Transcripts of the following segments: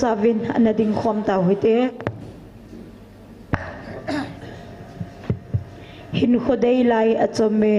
savin anading khom ta hoite hin khodei lai achome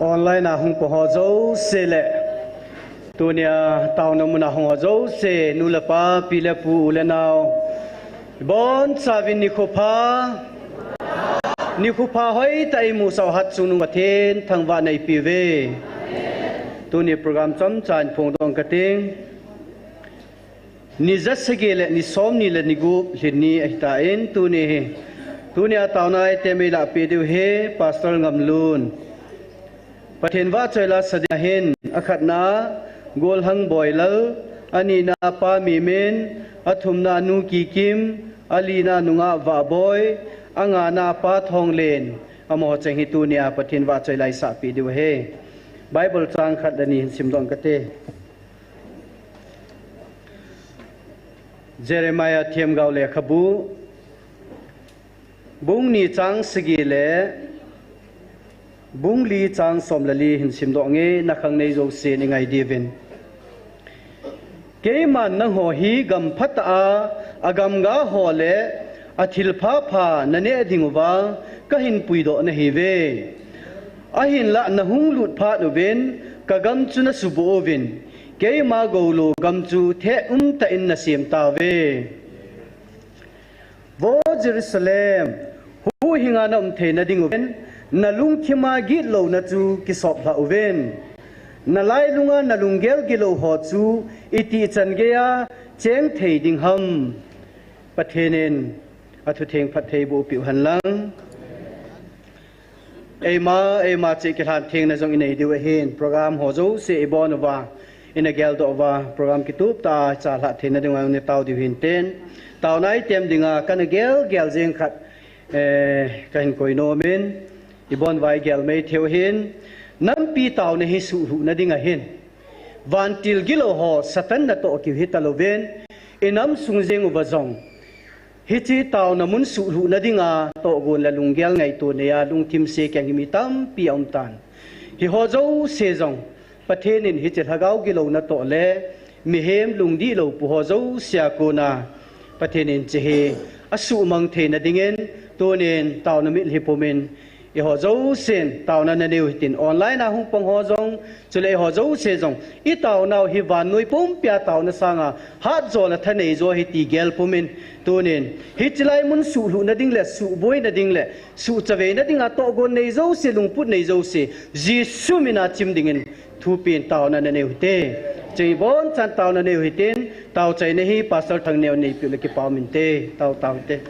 online na hung po zo se le tunia tao na muna hung zo se nula pa pila pu ule nao bon savin ni khopa hoi tai mu sau hat sunu mathen thangwa nei pive tunia program cham chan phong dong kating ni zasegele ni som ni le ni gu hini ahta in tunia tao nai temela pedu he pastor ngamlun Pathin va choila sadihin akhat na gol hang boilal ani na pa mi men athum na nu ki kim ali na nunga va boy anga na pa thong len amo cheng hi tu nia pathin va choila sa pi du he bible chang khat ani sim dong kate Jeremiah thiam gaw le khabu bung ni chang sigi le bung li chang som lali hin sim do nge na khang nei zo se ni ngai divin ke man na ho hi gam phat a agam ga ho le athil pha pha na ne dingwa ka hin pui do na hi ve a hin la na hung lut pha nu ben ka gam chu na su bo vin ke ma go lo gam chu the ta in na sim ta ve vo Jerusalem hu hinga na the na ding ben na lung khima gi lo na chu ki sop la uven na lai lunga na lungel gi lo ho chu iti chan ge ya cheng thei ding ham pathenen athu theng phat thei bu pi han lang ema che ki than theng na jong inei diwa hen program ho zo se ibon wa in a gel do wa program ki tup ta cha la the na ding wa ne tau di hin ten tau nai tem dinga kan gel jeng khat kan koi no men ibon vai gel mei theo hin nam pi taw ne hi su hu na dinga hin van til gilo ho satan na to ki hitaloven inam sungjeng wa jong hi chi taw na mun su hu na dinga to gon la lunggel ngai to ne ya lung thim se kyang mi tam pi om tan hi ho zo se jong pathenin hi che thagau gilo na to le mi hem lung di lo pu ho zo sia ko na pathenin che he asu mang the na dingen to nen taw na mi hi pomen i ho zo sen taw na neu tin online na hung pong ho jong chule ho zo se jong i taw naw hi van noi pum pya taw na sanga hat zo la thanei zo hi ti gel pumin tunin hi chilai mun su lu na ding le su boy na ding le su chawe na ding a to gon nei zo se lung put nei zo se jisu mina chim dingin thu pin taw na neu te chei bon chan taw na neu hi tin taw chai ne hi pastor thang neu nei pi le ki paw min te taw te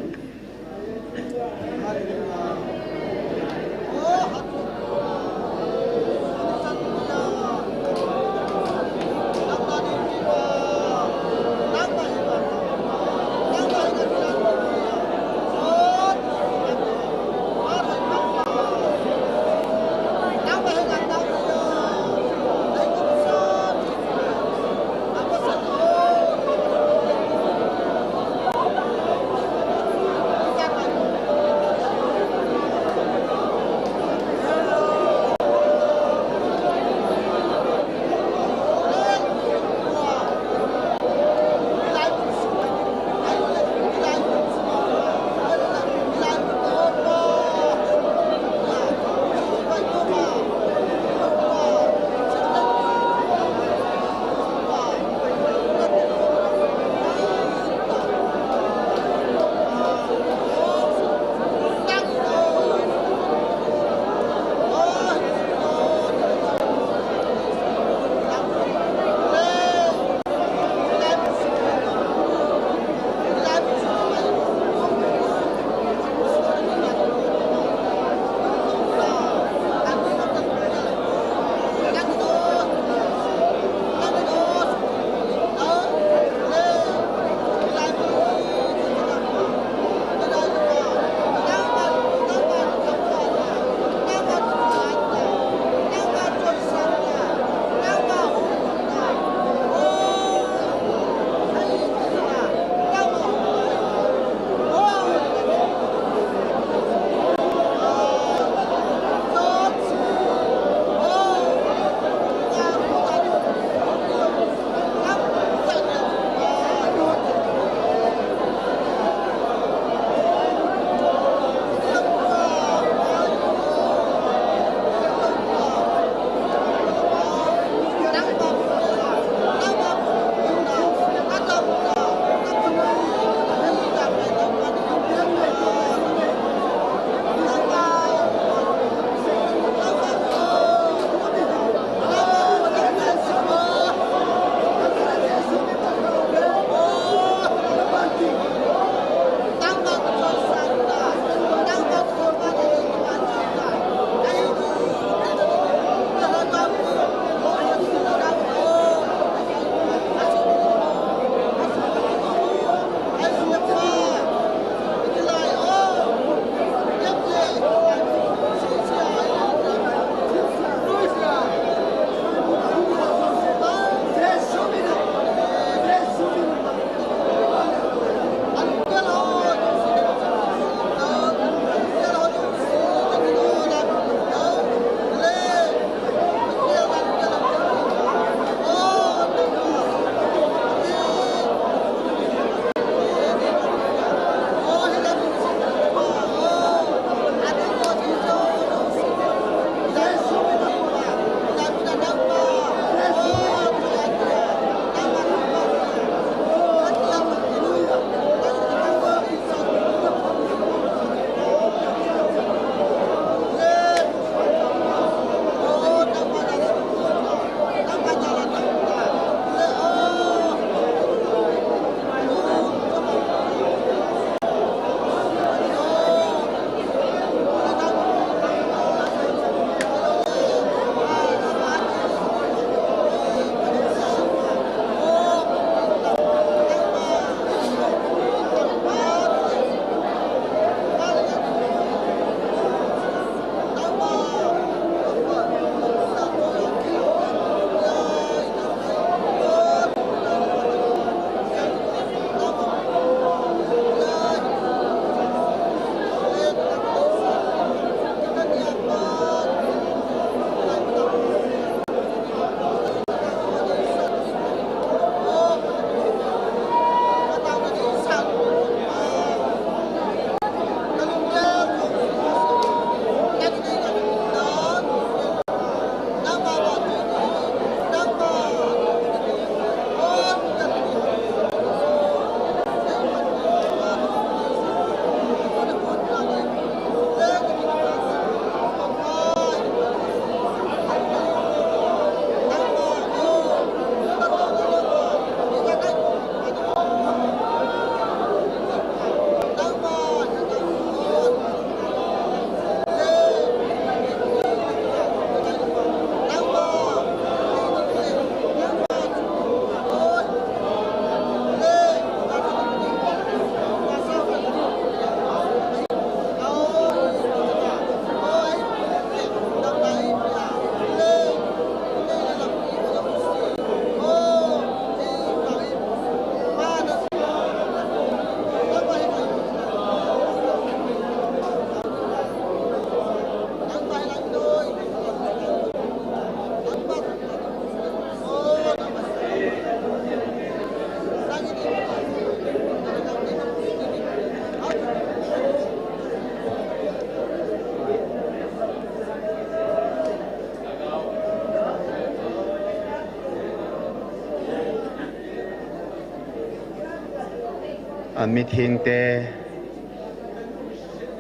meeting te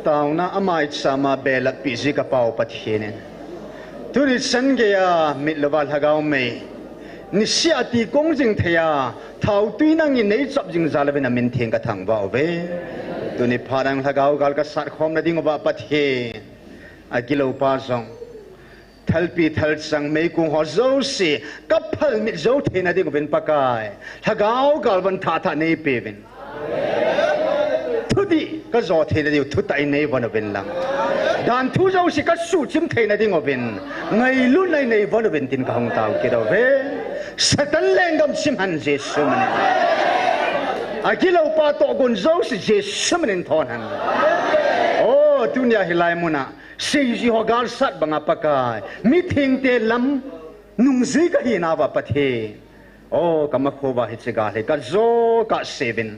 tao na amai sama bela pisi ka pau pathinen turi san ge ya mitlawal hagau me ni siati kongjing thaya thau tuinang in nei chap jing zalaben min theng ka thang ba ve tuni pharang hagau gal ka sat khom na ding ba pathe agilo pa song thalpi thal sang mei kung ho zo si kaphal mi zo thena ding ben pakai hagau gal ban tha tha nei pe ben thudi ka zo thena diu thu tai nei ban ben lang dan thu zo si ka su chim thena ding ben ngai lu nai nei ban ben tin ka hong tau ke do ve satan lengam sim han je suman agilo pa to gon zo si je suman thon han oh dunia hilai muna Siji hogar sat banga pakai meeting te lam nung zi ka hina ba pathe oh kamakhoba hitsiga le ka zo ka seven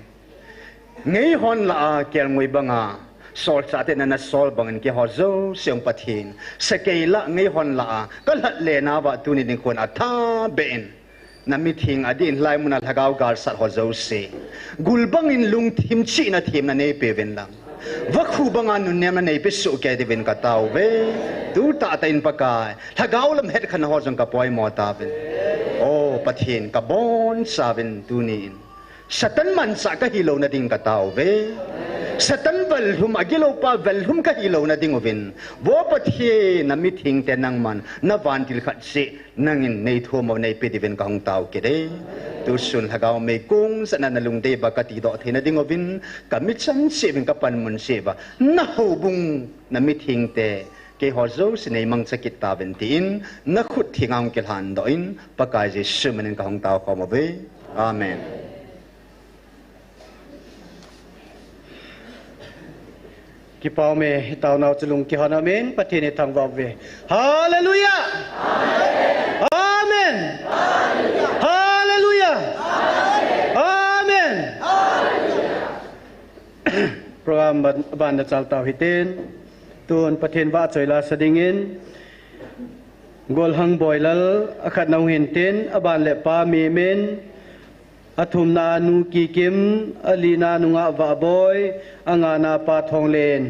ngei hon la kel ngoi banga sol cha te na sol bangan ke ho zo seong pathin sakela ngei hon la ka lat le na ba tuni ding kon atha ben na meeting adin lai muna lagaw gar sat ho zo se gulbang in lung thim chi na thim na nei pe ven lang vakhu bangan nun nem na nei pe su ke de ven ka tau ve tu ta ta in pakai lagaw lam het khan ho jong ka poi mo ta ven oh pathin ka bon sa ven tunin satan man sa ka hilo na ding ka tau ve satan val hum agilo pa val hum ka hilo na ding ovin bo pathe na meeting te nang man na van til khat se nangin nei tho mo nei pe diven ka hong tau ke de tu sun hagaw me kung sa na lung de ba ka ti do the na ding ovin ka mi chan se bin ka pan mun se ba na ho bung na meeting te ke ho zo se nei mang sakit ta ben tin na khut thingang ke han do in pakai je sumen ka hong tau ko mo be amen ki pau me tau nau chulung ki hon amen pathine thang ba ve hallelujah amen hallelujah amen program ban da chal tau hitin tun pathin wa choila sadingin gol hang boilal akhat nau hin tin aban le pa mi men athum na nu ki kim alina nunga wa boy angana pa thong len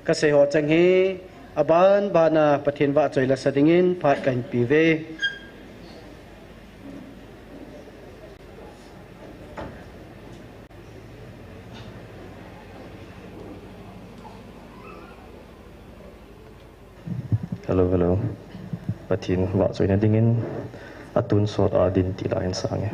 ka se ho chang hi aban bana pathin wa choila sadingin phat kan pi ve hello pathin wa choina dingin atun sot adin tilain sange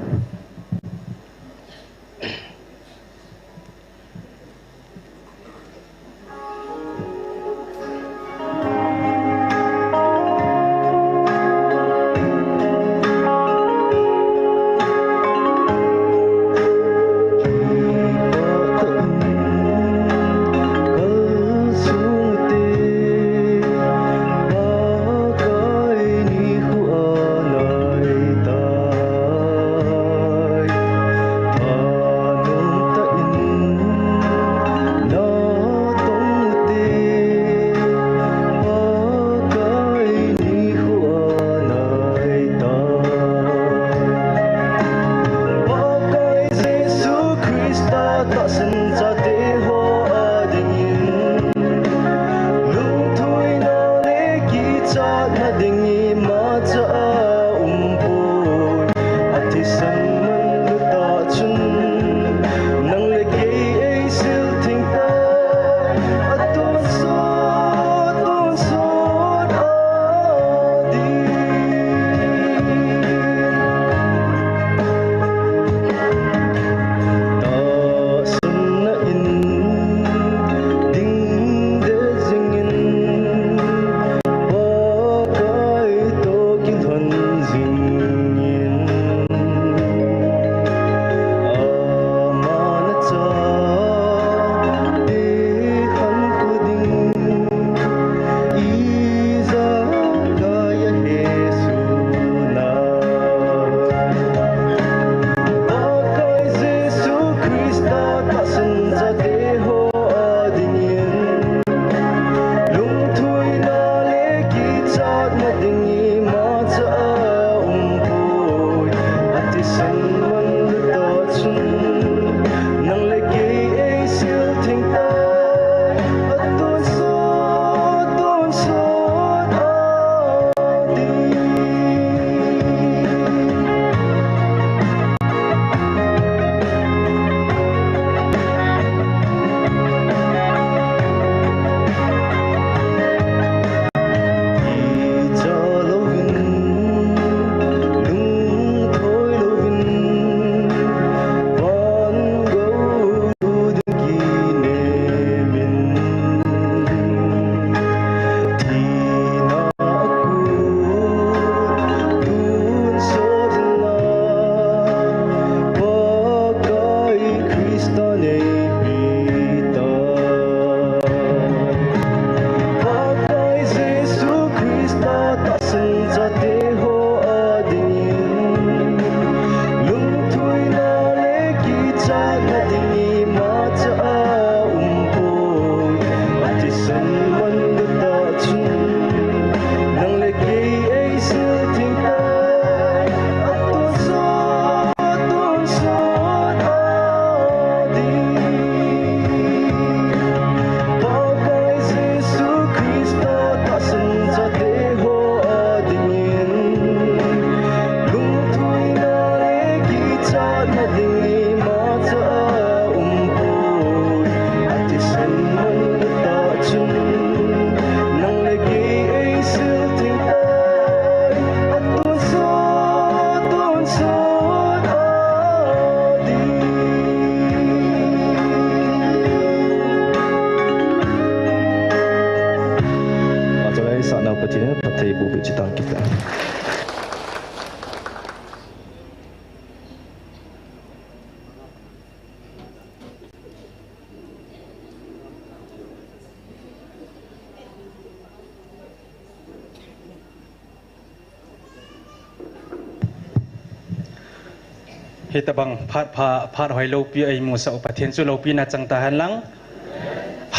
hi tabang phat hoi lo pi ai mu sa pathian chu lo pi na chang ta han lang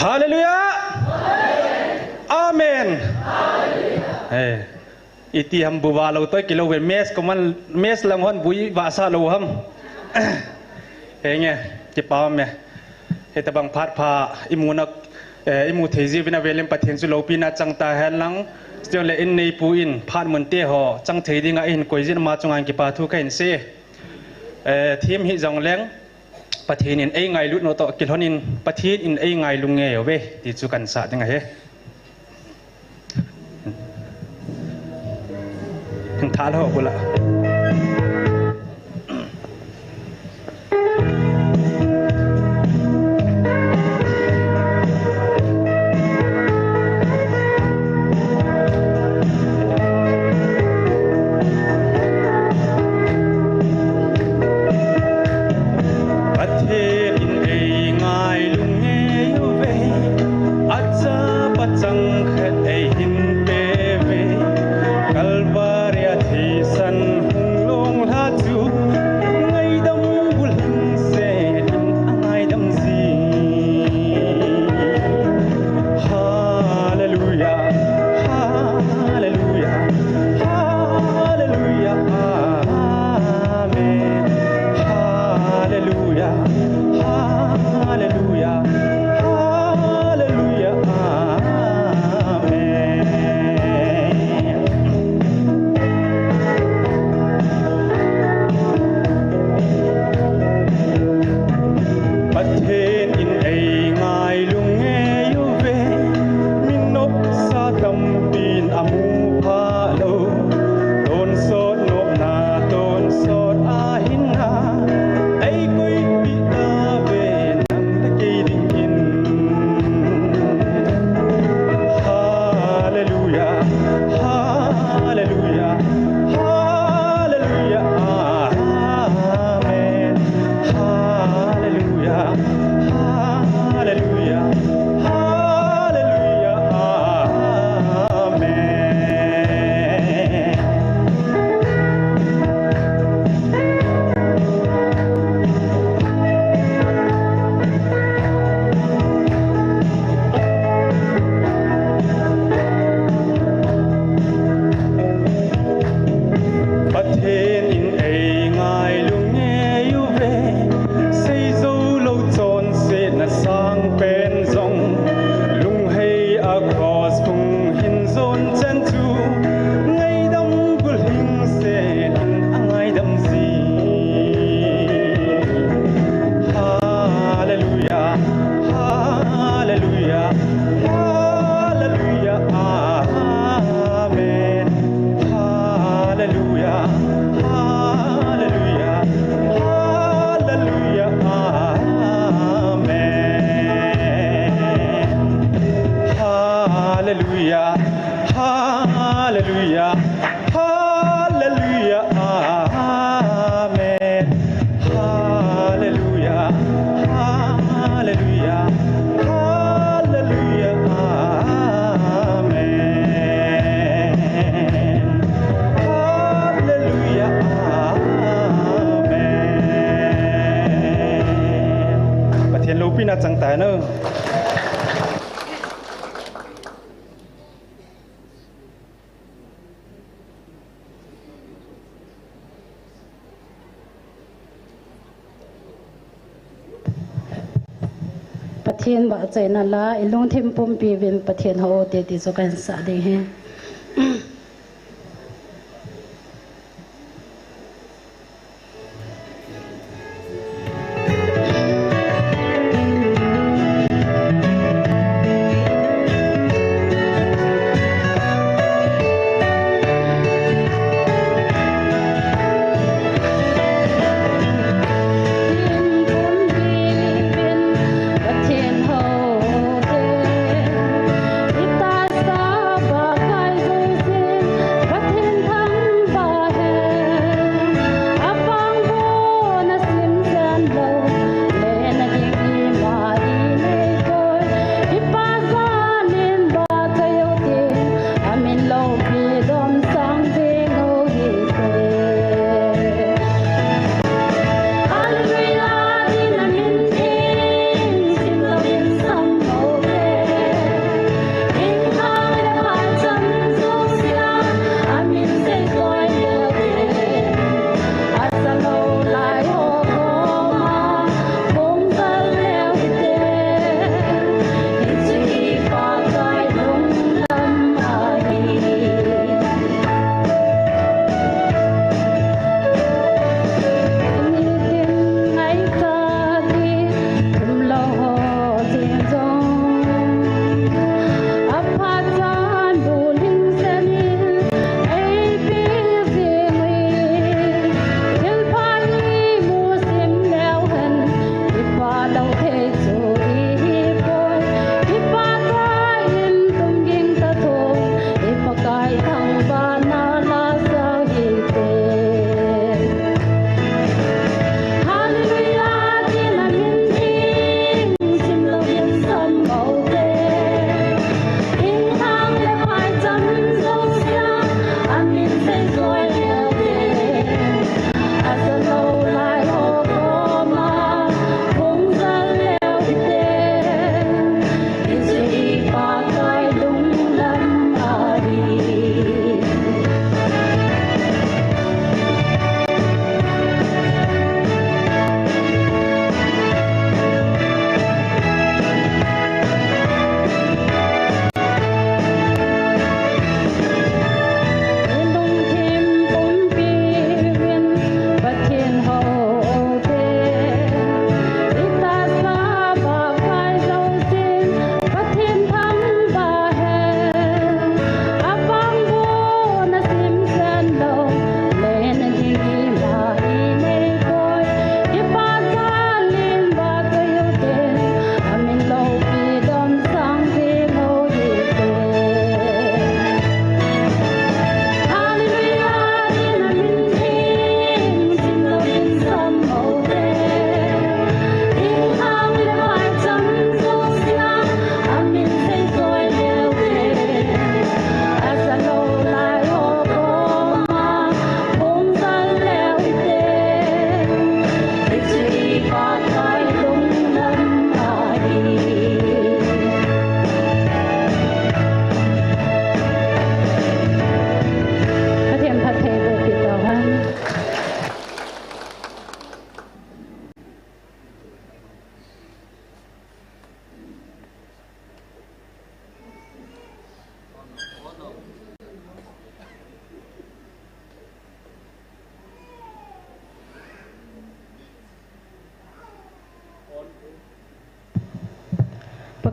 hallelujah amen hey iti ham buwa lo toy kilo ve mes ko man mes lang hon bui wa sa lo ham he nge ki pa me he tabang phat pha imunak imu thezi vina velem pathian chu lo pi na chang ta han lang still le in nei pu in phat mun te ho chang thei dinga in koizin ma chungang ki pa thu kain se team hi jong leng pathin in ei ngai lut no to kilhon in pathin in ei ngai lung nge ve ti chu kan sa dinga he thal ho bula Pathian ba chai na la ilung thim pum pi vin pathian ho te ti so kan sa de he Ita sa ba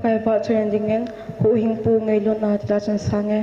pakai ba chen dingen hu hing pu ngai lo na ta chan sange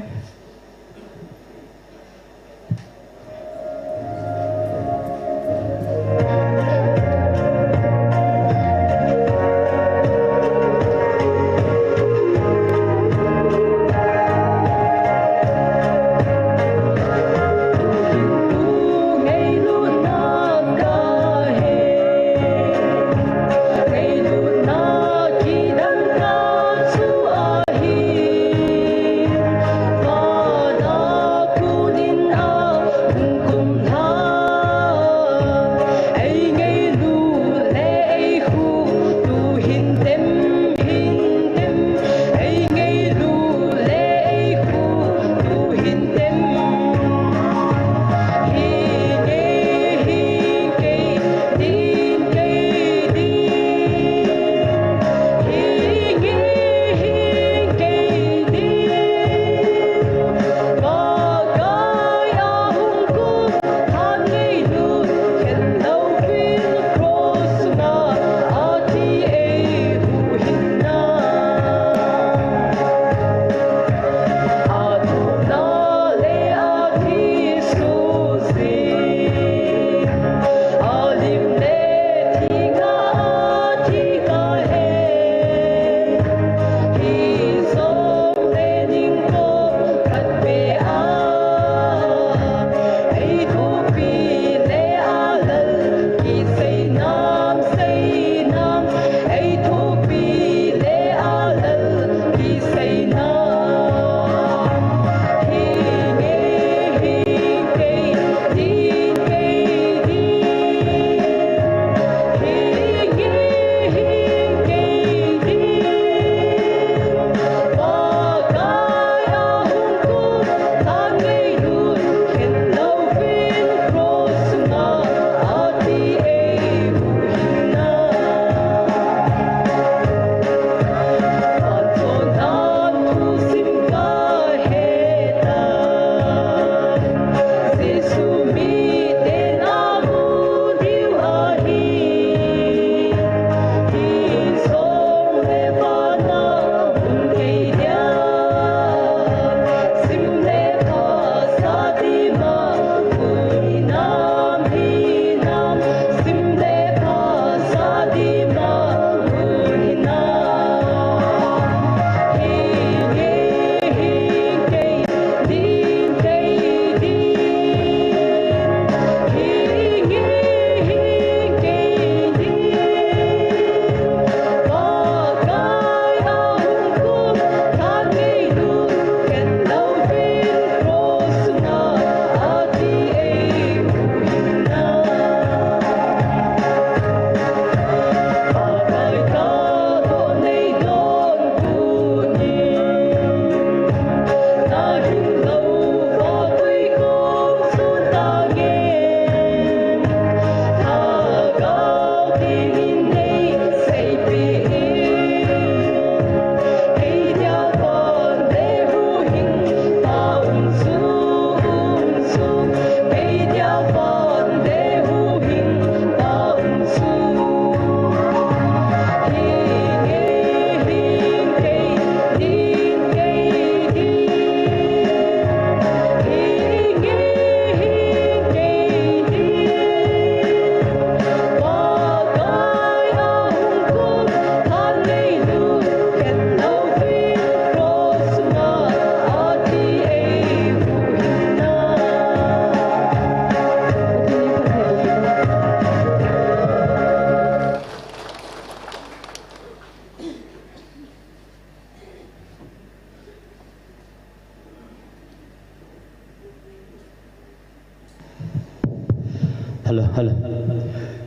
Hello.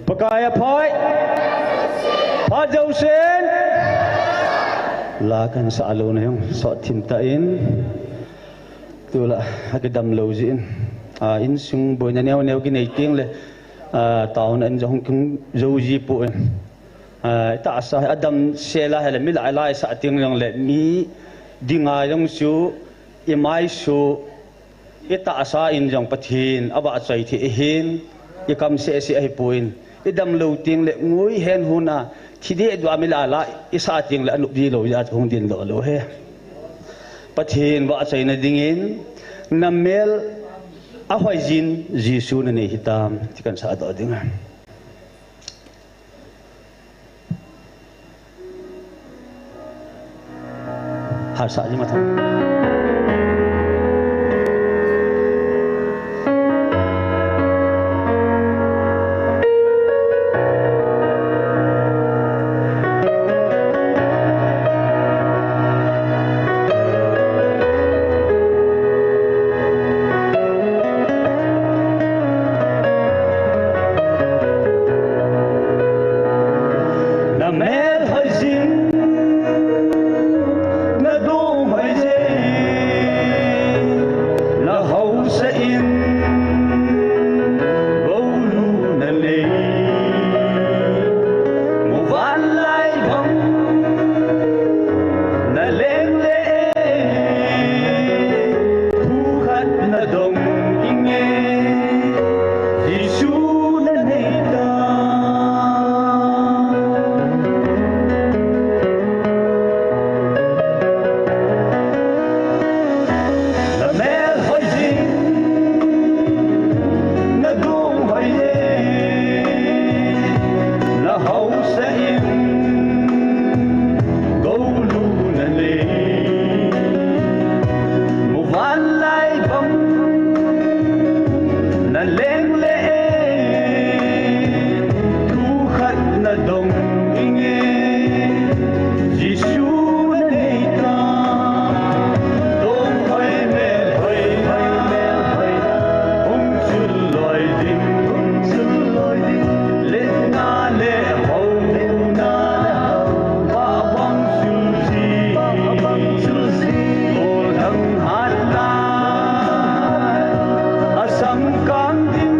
Pagkaya po'y Padjausin Lakan sa alo na yung so tintain Tula agadam lozin Insung boy na niyaw ginaiting le Taon na injong kong zoji po Itaas sa adam sela hele mila alay sa ating lang le Mi dingayang su Imay su Itaas sa injong pathin Aba at sa itiihin Ikam si ay puin idam lo ting le ngui hen huna ทีเดียดว่าไม่ละละอิสาจริงละนุบีโลยาคงดินโลโลเฮปะเทนว่าใจนดิ่งอินนัมเมลอาหอยจินยิสูนันเอหิตามที่กันสาดอดิ่งหาสาจิมาทำSome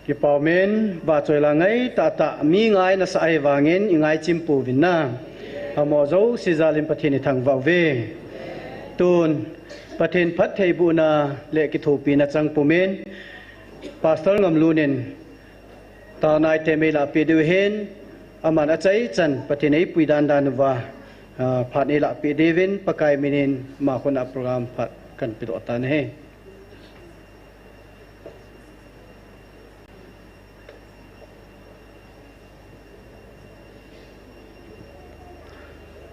ki paumen ba choi la ngai ta ta mi ngai na sa ai wangin ingai chimpu vinna amo zo si zalim pathini thang wa ve tun pathin phat thei bu na le ki thupi na chang pumen pastor ngam lunin ta nai te me la pe du hen aman achai chan pathin ei puidan dan wa phat ni la pe devin pakai minin ma khona program phat kan pi do tan he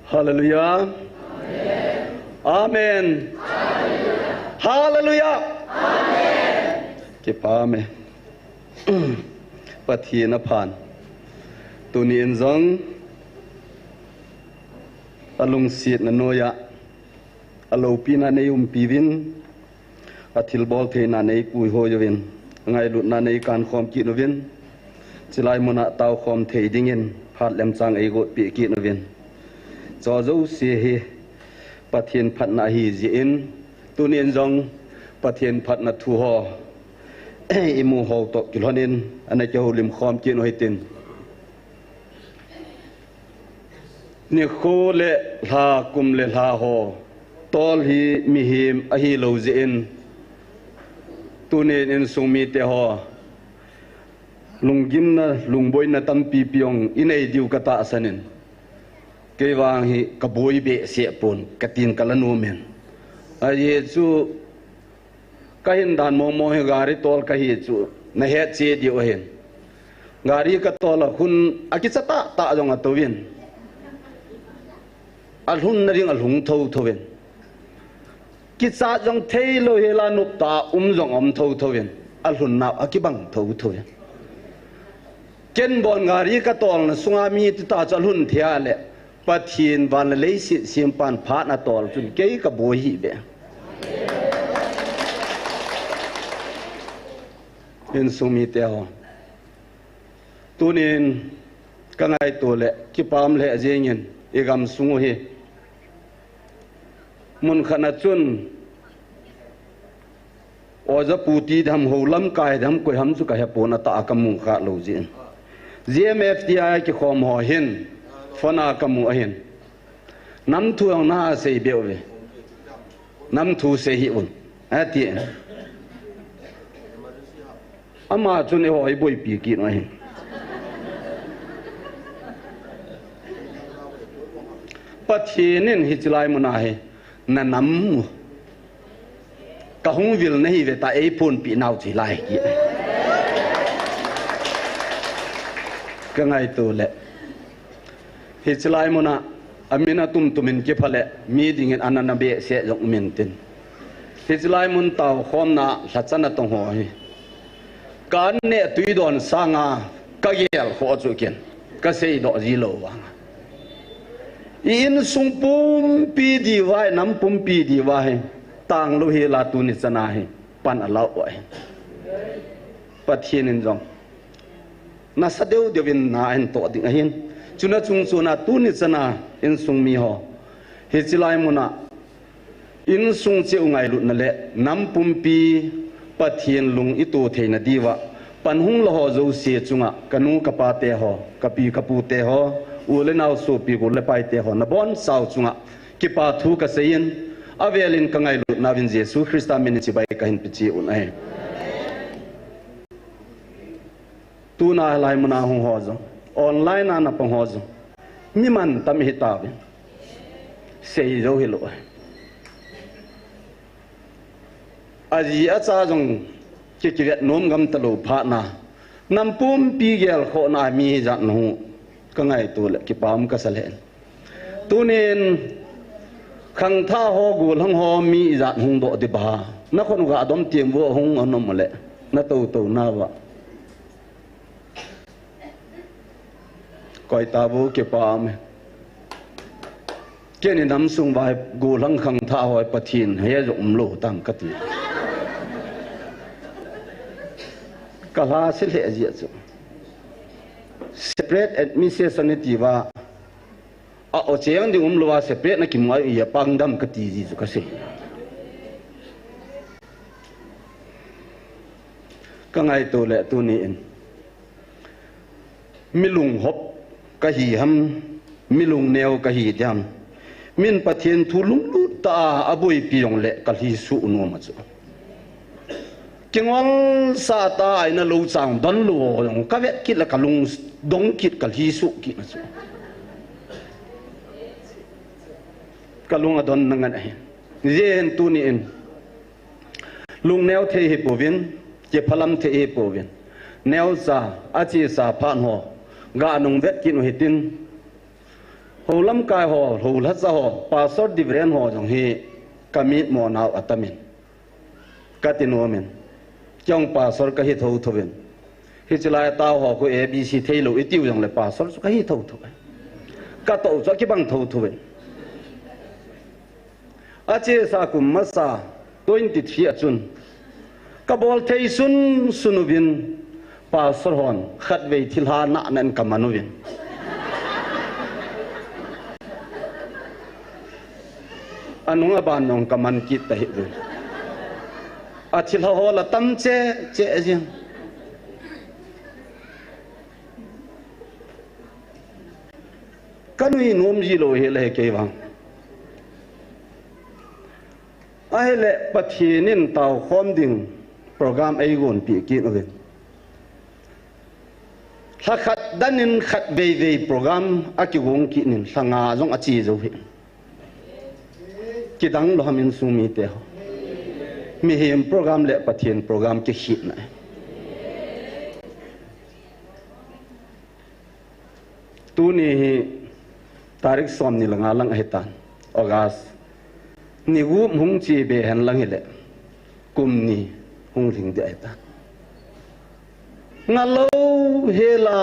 Hallelujah. Amen. Hallelujah. Amen. Ki pa me. Pathi na phan. Tu ni en zong alung siat na noya. Alo pi na nei pi vin. Athil bol the na nei pui ho yo vin. Ngai lut na nei kan khom ki no vin. Chilai mona tau khom thei dingin phat lem chang ei go pi ki no vin. Cho dấu xe hi pathian phat na hi ji in tu nen jong pathian phat na thu ho imu ho to kilhonin ana ke holim khom kin hoitin ni kho le la kum le la ho tol hi mi him a hi lo ji in tu nen in sung mi te ho lungim na lungboi na tam pi piong inei diu kata sanin cái vàng hi cả bối bệ sẽ pôn cả tiền cả lần men à Yesu cái hiện đàn mong mong gari tol cái Yesu na hết chế điều hen gari cái tol là hun akisa ta ta dong at viên al hun na ring al hung thâu thâu viên kitsa dong thei lo hela nup ta dong thâu thâu viên al hun na akibang thâu thâu viên ken bon gari cái tol na sungami ta chal hun thia le pathin van le si simpan phat na tol chun ke ka boi hi be in sumi te ho tunin ka ngai to le ki pam le jengin egam sungu hi mun khana chun oza puti dham holam kai dham koi ham chu ka he pona ta akamu kha lo jin GMFTI ki khom ho hin phona kamu ahin nam thu ang na sei bewe nam thu se hi un ati ama chune hoi boi pi ki no hin pathinin hi chlai muna he na nam ka hung vil nei ve ta ei phun pi nau chi lai ki ka ngai tu le Hicilai mona amina tumin ke phale mi dingin anana be se jong mintin hicilai mun taw khomna lachana tong ho hi kan ne tuidon sanga kagel ho chu ken ka sei do ji lo wa in sung pum pi di wai nam pum pi di wai tang lo hi la tu ni chana hi pan alau oi pathin jong na sadeu devin na en to ding hin chuna chung chuna tu ni chana in sung mi ho he chilai muna in sung che ungai lu na le nam pumpi pathian lung itu theina diwa panhung lo ho zo se chunga kanu kapa te ho kapi kapu te ho ule naw so pi go le pai te ho na bon sau chunga ki pa thu ka sein avelin ka ngai lu na vin Jesu Christa min chi bai ka hin pichi un ai tu na lai muna hung ho zo online na pang ho zo mi man tam hi ta ve sei zo hi lo aji acha jong ki ki nom gam ta lo pha na nam pum pi gel kho na mi ja no ka ngai tu le ki pam ka salen tu nen khang tha ho gul hang ho mi ja hung do di ba na khon ga dom tieng wo hung anom le na to na wa coi ta vô cái palm cái này nằm xuống vai gù lăng khăng tha hỏi pathin hay dụng lỗ tăng cắt đi cả là sẽ lệ gì chứ separate administration này và ở trên đi lỗ separate nó kim ngay ya pang dam cắt đi gì cái gì ka ngai tu le tu ni in milung hop ka hi ham milung neo ka hi jam min pathian thu lung lu ta abui piong le ka hi su no ma chu kingol sa ta ai na lo chang don lu yong ka vet kit la ka lung dong kit ka hi su ki ma chu ka lung adon nangan ai jen tu ni in lung neo the hi povin je phalam the hi povin neo sa achi sa phan ho ga nung vet kin hitin ho lam kai ho ho la sa ho pastor divren ho jong hi kamit mo naw atamin katino men chong pastor ka hi tho thoben hi chlai ta ho ko abc thailo itiu jong le pastor ka hi tho tho ka to cho ki bang tho thoben ache sa kum masa 23 achun ka bol thei sun sunubin pastor hon khat ve thilha na nan kamanuin anunga ban nong kaman kit ta hi a thilha hola tam che jing kanui nom ji lo he le ke wang ai le pathinin tau khom ding program ai gon pi ki no khat danin khat ve program akigong ki nin sanga jong achi zo hi ki dang lo hamin sumi te ho mi hem program le pathian program ki hit na tu ni tarik som ni langa lang hetan august ni gu mung chi be han lang hele kum ni hung ring de ta ngalo hela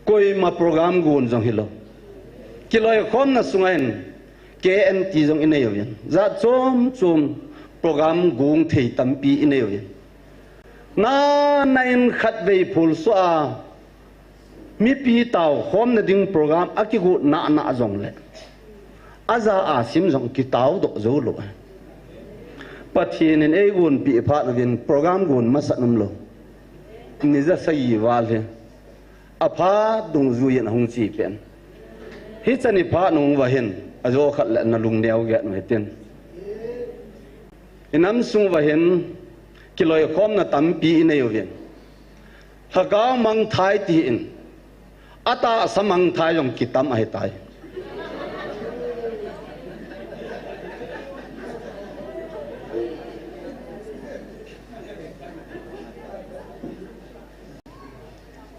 koi ma program gun jong hilo kiloi khom na sungain KNT jong ine yoyen za chom program gung thei tampi ine yoyen na nain khat ve phul so a mi pi taw khom na ding program akigu na jong le aza a sim jong ki taw do zo lo pathin en e gun pi pha na din program gun masanum lo ni za sai wal he apha dung zu yen hung chi pen hi chani pha nung wa hen azo khat la na lung neo ge no heten inam sung wa hen kiloi khom na tam pi ine yo ven haga mang thai ti in ata samang thai jong kitam ai tai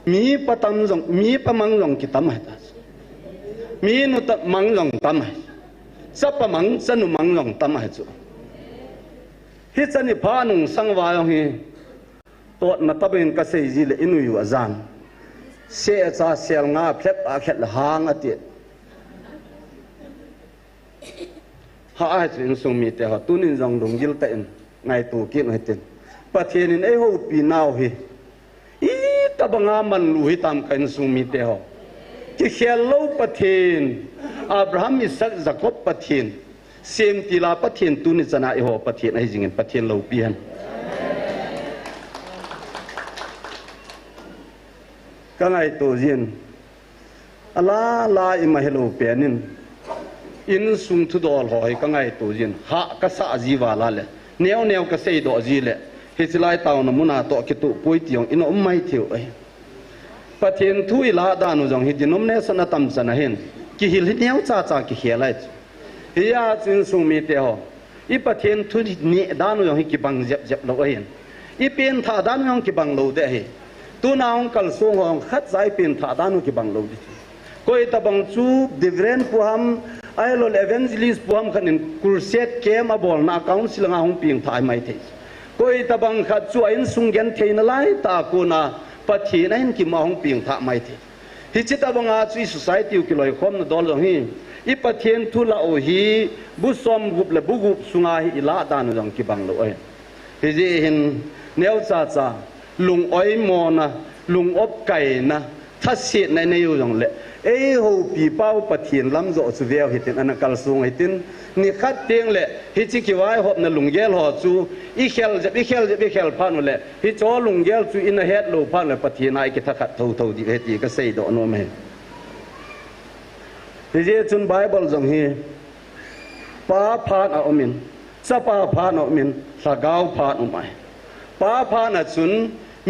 mi patam jong mi pamang jong kitam hai ta mi nu ta mang jong tam hai sa pamang sanu mang jong tam hai chu hi chani pha nung sangwa yong hi to na tabin ka sei ji le inu yu azan se cha sel nga phet a khet la hang ati ha a chin sung mi te ha tunin jong dong gil ta en ngai tu ki no hetin pathian in e ho pi naw hi ta banga man lu hi tam kan sung mi te ho ki hello pathin abraham isaac jacob pathin sem tila pathin tu ni chana e ho pathin ai jing pathin lo pian ka ngai to jin ala la i ma hello pianin in sung thu dol hoi ka ngai to jin ha ka sa ji wala le neo ka sei do ji le hichilai taw na muna to ki tu poi tiong in mai thiu ai pathin thui la da nu jong hi dinom ne sana tam sana hen ki hil hi neu cha ki helai hiya chin sung mi te ho i pathin thu ni da nu jong hi ki bang jep lo hen i pen tha da nu jong ki bang lo de hi tu na ong kal sung hong khat zai pen tha da nu ki bang lo di koi ta bang chu divren puham ai lo evangelist puham khanin kurset kem abol na council nga hong ping thai mai the koi ta bang khat chu in sung gen thein lai ta ko na pathi na hin ki ma hong ping tha mai the hi chita banga chu society ki loi khom na dol jong hi i pathian thu la o hi bu som gup le bu gup sunga hi ila da nu jong ki bang lo ai hi ji hin neu cha lung oi mo na lung op kai na ถ้าเสียในอยู่ตรงเลยหูปีเป้าปะเทียนลำโจสุเวลหิตินอันกัลซุงหิตินนี่ขัดเตียงเลยฮิจิกิวายหอบนั่นลุงเยลหอจูอีเขลจะพันเลยฮิจอลุงเยลจูอินเฮดลูพันเลยปะเทียนไอ้กิทักขัดทูดีเหตุก็เสียดอนไม่ฮิจิจุนไบเบิลจงฮีป้าพานเอามินสะป้าพานเอามินสะกาวพานเอาไม่ป้าพานจุน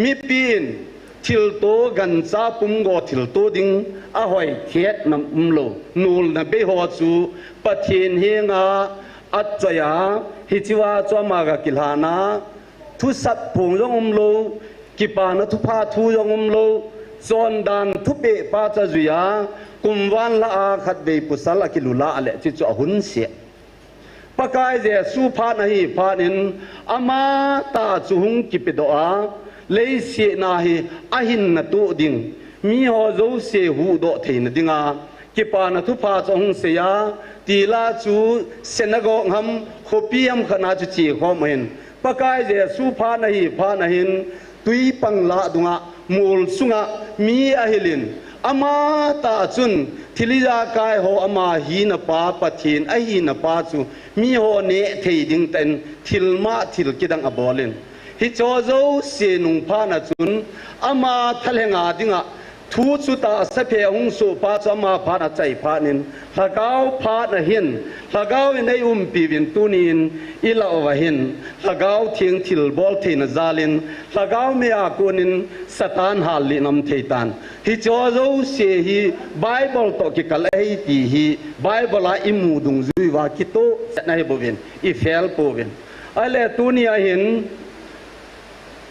มีปีนทิลโตกันซาปุ่มโกทิลโตดิงอาหอยเทียดนำโลนูลนเบหอจูปะเทียนเฮงาอัจฉริยะฮิจิวาจอมากกิลหานาทุสัตพงยงโลกิปานทุพาทุยงโลจอนดานทุเปปาจาจุยากุมวันละอาขัดเบปุสละกิลุละเลจิจอหุนเสียปะกายเจสุพานะฮีพานินอามาตาจุงกิปิโดอาเลยเสียนาฮีอาหินนตุดิงมีหอจูเสียหูโดเทนดิงากิปานทุพาจงเสียตีลาจูเซนกองหำขบียมขนาดจีขอมเห็นปะกายเจสุพานะฮีพานะหินตุยปังละดุงะมูลสุงะมีอาหิลินอามาตาจุนทิลิยากายโหอามาฮีนปาปะเทียนไอฮีนปาจูมีโหเนเทดิงเต็นทิลมาทิลกิดังอบอลินฮิจอโจเสนุงพานะจุนอามาทะเลงาดิงะทูสุตาสเพหงสุปาจามาพานะใจพานินละกาวพานะหินละกาวในปีวินตุนินอิลาวะหินละกาวเทียงทิลบอลเทนซาลินละกาวเมียกุนินสตานฮาลินำเทตันฮิจอโจเสฮีไบเบิลตอกิกะเลตีฮีไบเบิลาอิมูดุงซุยวากิโตนะฮิบวินอิเฟลโปวินอะไรตุนียหิน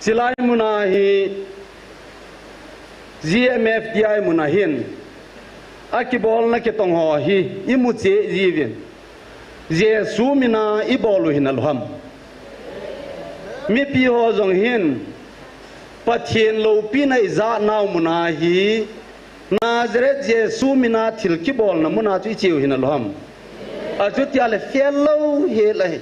สิลายมุนาฮี GMFDI munahin akibol na kitong ho hi imutse jivin Jesu mina ibolu hinalham mi pi ho jong hin pathin lo pi na iza naw munahi Nazareth Jesu mina thilki bol na muna chu chiu hinalham ajut ya le fello he lai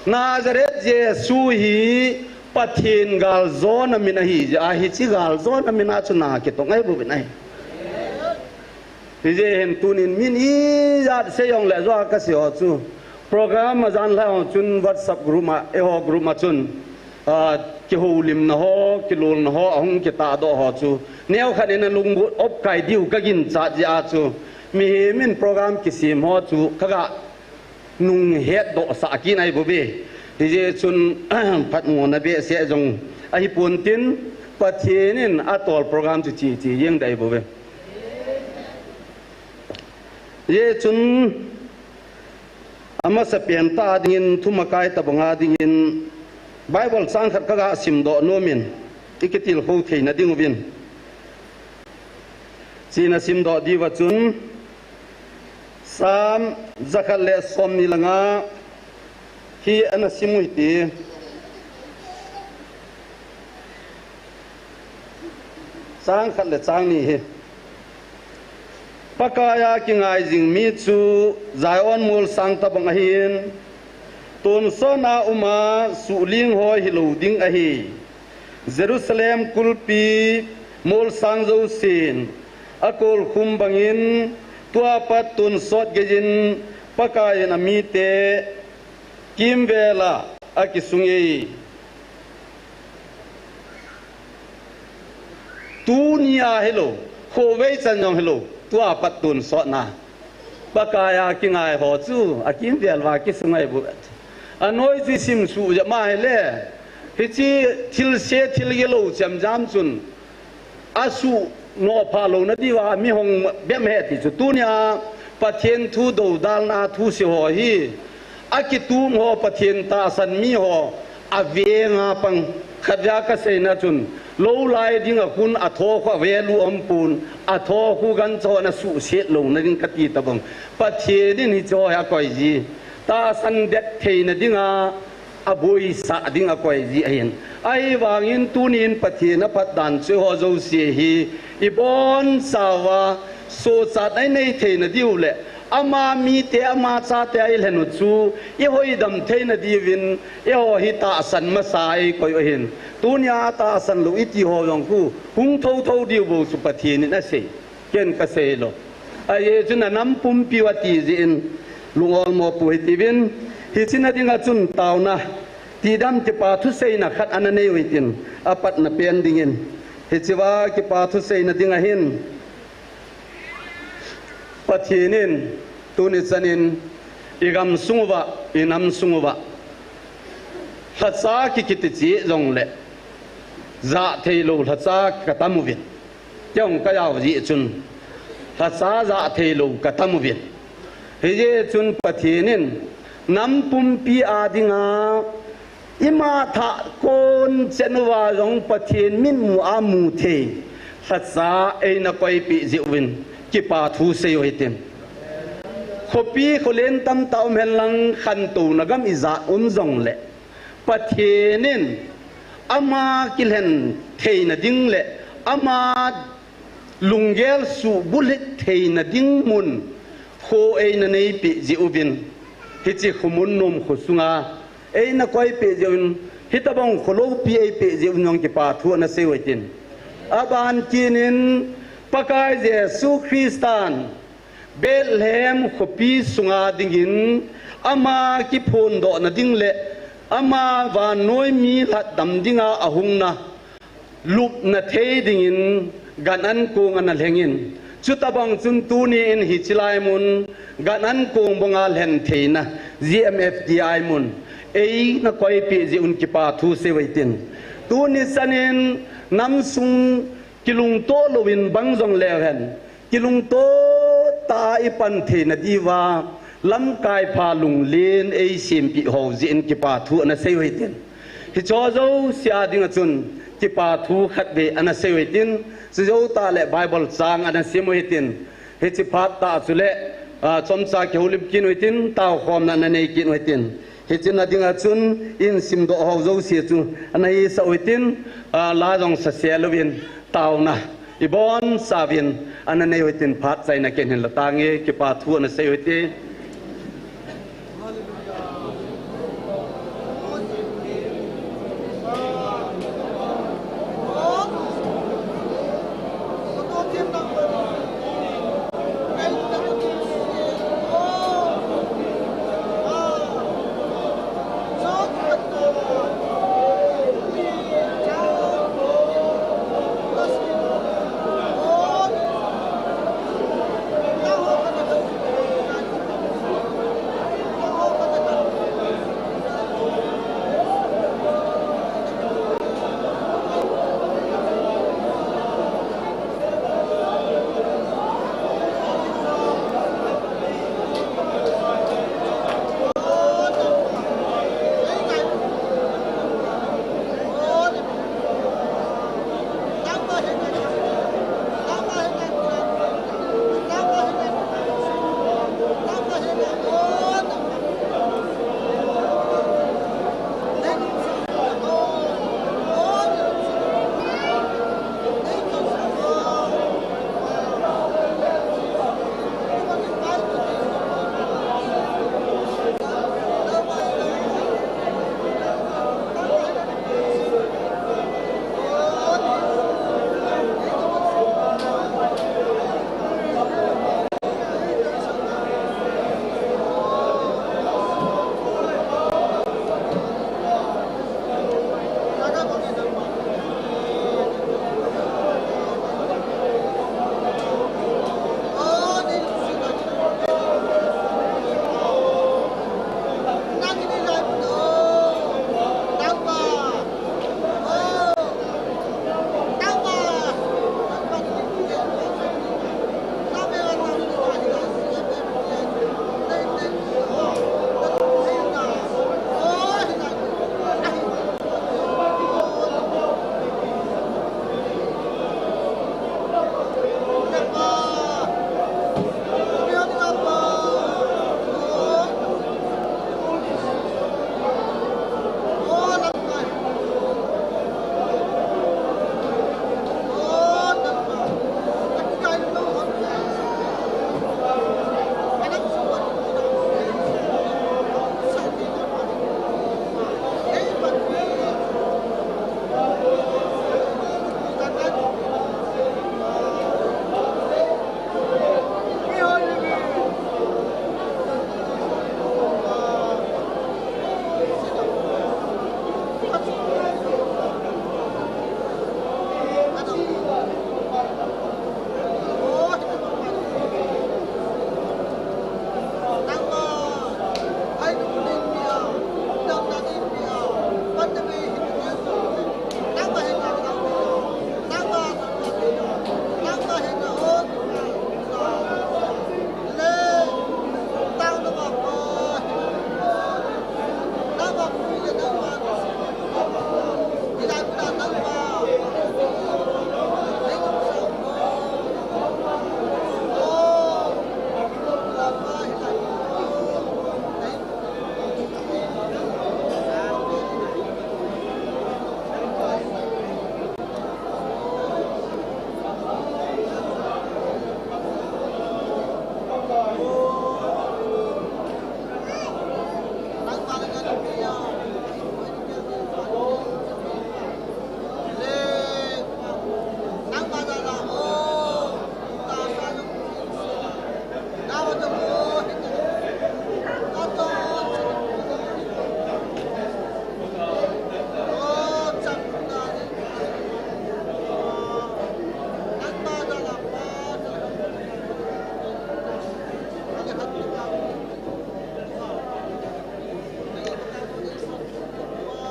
Nazareth Jesu hi pathin gal zona mina hi a hi chi gal zona mina chuna ke to ngai bu binai hi je hem tunin min i ya se yong le zo ka si ho chu program ma jan la chun WhatsApp group ma e ho group ma chun ki ho lim na ho ki lul na ho hong ki ta do ho chu neo khan in lung op kai diu ka gin cha ja chu mi min program ki sim ho chu khaga nung het do sa ki nai bu beที่จะชุนพัดงวนเบียเสียจงไอ้ปุ่นตินประเทศนินอัตอลโปรแกรมจุจียังได้บ่เว้เยชุนอามาสเปียนตาดินทุมกายตะบงาดินไบเบิลสังขัดกะสิมโดโนมินอีกติลโฮเทนดิงวินซีนสิมโดดีวจุนสามจักเลสอมนิลงาที่อันนั้นสิมุยตีสร้างขัดและสร้างนี่ปากายากิงไอจิงมีจูใจอ่อนมูลสังตะบังหินตุนโซนาอุมาสุลิงหอยฮิลูดิงอหีเยรูซาเล็มกุลปีมูลสังโจซินอกุลคุมบังหินตัวปัตตุนสดเกจินปากายนามีเตกิมเวลาอากิสุงเอตูนียาเฮโลโคเวจันยองเฮโลตัวปัตตุนสอนาปากายากิงไอหอจูอากิมเวลากิสุงไอบุตอันน้อยที่สิมสูจะมาเฮเล่ฮิจิทิลเซทิลเยโลจำจำจุนอาสูโนพาโลนดีว่ามีหงเบี้ยมเฮติจุตูนียาปัจเจนทูโดดาลนาทูเสียหอฮีอากิตูมหอปะเทียนตาสันมีหออเวงาปังขดยากเสนาจุนโลไลดิงคุณอโทขเวลูอมปูนอโทคู่กันโจนสุเสดลงนั่นกตีตะบงปะเทียนนี่โจฮะก่อยจีตาสันเด็ดเทนดิงาอบุยสะดิงก่อยจีเห็นไอวางินตูนินปะเทียนปัดดันช่วยหอโจเสียฮีอีบอนสาวาโซซัดไอในเทนดิวเละ อามามีเตอามาซาเตไอเลนุจูเอหอยดำเทนดีวินเอหอยตาสันมาสายคอยเห็นตุนยาตาสันลุอิติโฮยองกูหุงเท่าดิวบูสุปทีนี่นะสิเกณฑ์เกษโลไอเยจุนน้ำปุ่มปิวตีจินลุงอลโมปุหิติวินฮิจินาดิงาจุนตาวนะที่ดำจะปาทุเซนักขัดอันนั้นเอวิตินอาปัตนเปียนดิ่งฮิจิวากิปาทุเซนัดิงาหินปะทีนินตุนิสันินอีกำสุงวะอีน้ำสุงวะฮัตซากิกิติจีจงเละจะเทโลฮัตซากตัมวินเจ้าก็ยาวจีจุนฮัตซาจะเทโลกตัมวินเฮเจจุนปะทีนินน้ำปุ่มปีอาดิงาอิมาทะโกนเจนวาจงปะทีนมินมูอามูเทฮัตซาเอนักไปปีจิวินกิปาทูเซยเต็มขบีขเลนตำเต่าเมลังขันตูนักมิจาจงเละปะเทนินอามากิเลนเทนดิ้งเละอามาลุงเกลสูบุลเทนดิ้งมุนโคเอนในปีจิอุบินฮิจิขมุนนมขสุงาเอนักไอปีจิอุนฮิตบังขโลปีเอปีจิอุนยองกิปาทูนัเซยเต็มอาบานกินินปะกายเยซูคริสต์ตันเบลเลมขบีสุงาดิ่งินอามากิพนโดนดิ่งเละอามาว่านอยมีหัดดำดิ่งอาหุงนะลุบนาเทดิ่งินกันอันโกงอันเลงินชุดตะบังจุนตูนีอินฮิจิลายมุนกันอันโกงบังอาเลนเทนะ GMFDI มุนเอ้ยนักคอยปีจิอุนกิปาทูเซวิตินตูนิสันินน้ำซุงกิลุงโตโลวินบังจงเลวเห็นกิลุงโตตาอิปันเทนดีวาลำกายพาลุงเลนเอซิมปิโฮจินกิปาทูอันเซวิตินฮิจอโจเสียดิ่งจุนกิปาทูขัดเวอันเซวิตินสิโจตาเลไบเบิลจางอันเซมวิตินฮิจิพัตตาสุเลชมซาเขียวลิบกินวิตินตาขอมนันเนกินวิตินฮิจินาดิ่งจุนอินซิมโดโฮโจเสียจุอันนี้สวิตินลาจงเสียลวินตาวนะอีบอนซาวินอันนั้นเอวิตินพัดใจนักเก็นเห็นละตางเอกิปาทัวนะเซวิติ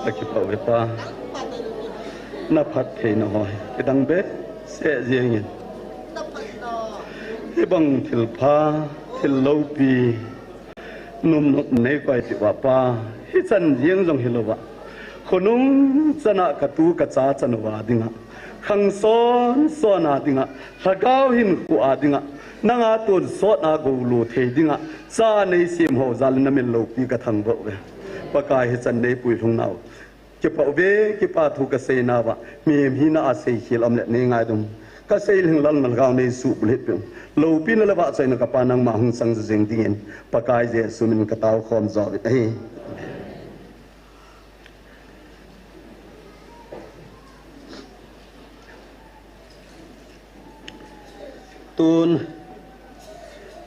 akipa wepa na phat thei na hoi kedang be se jeng hi bang thil pha thil lo pi num not nei kai ti wa pa hi chan jeng jong hi lo wa khonung chana ka tu ka cha chan wa dinga khang son so na dinga hagau hin ku a dinga nanga ton so na go lu thei dinga cha nei sim ho zal na men lo pi ka thang bo we pakai hi chan nei pui thung nau ki pa ve ki pa thu ka sei na wa mi hi na a sei hil am le nei ngai dum ka sei ling lal mal gao nei su blet pe lo pi na la ba chai na ka pa nang ma hung sang jeng dingin pakai je sumin ka taw khom zo hi tun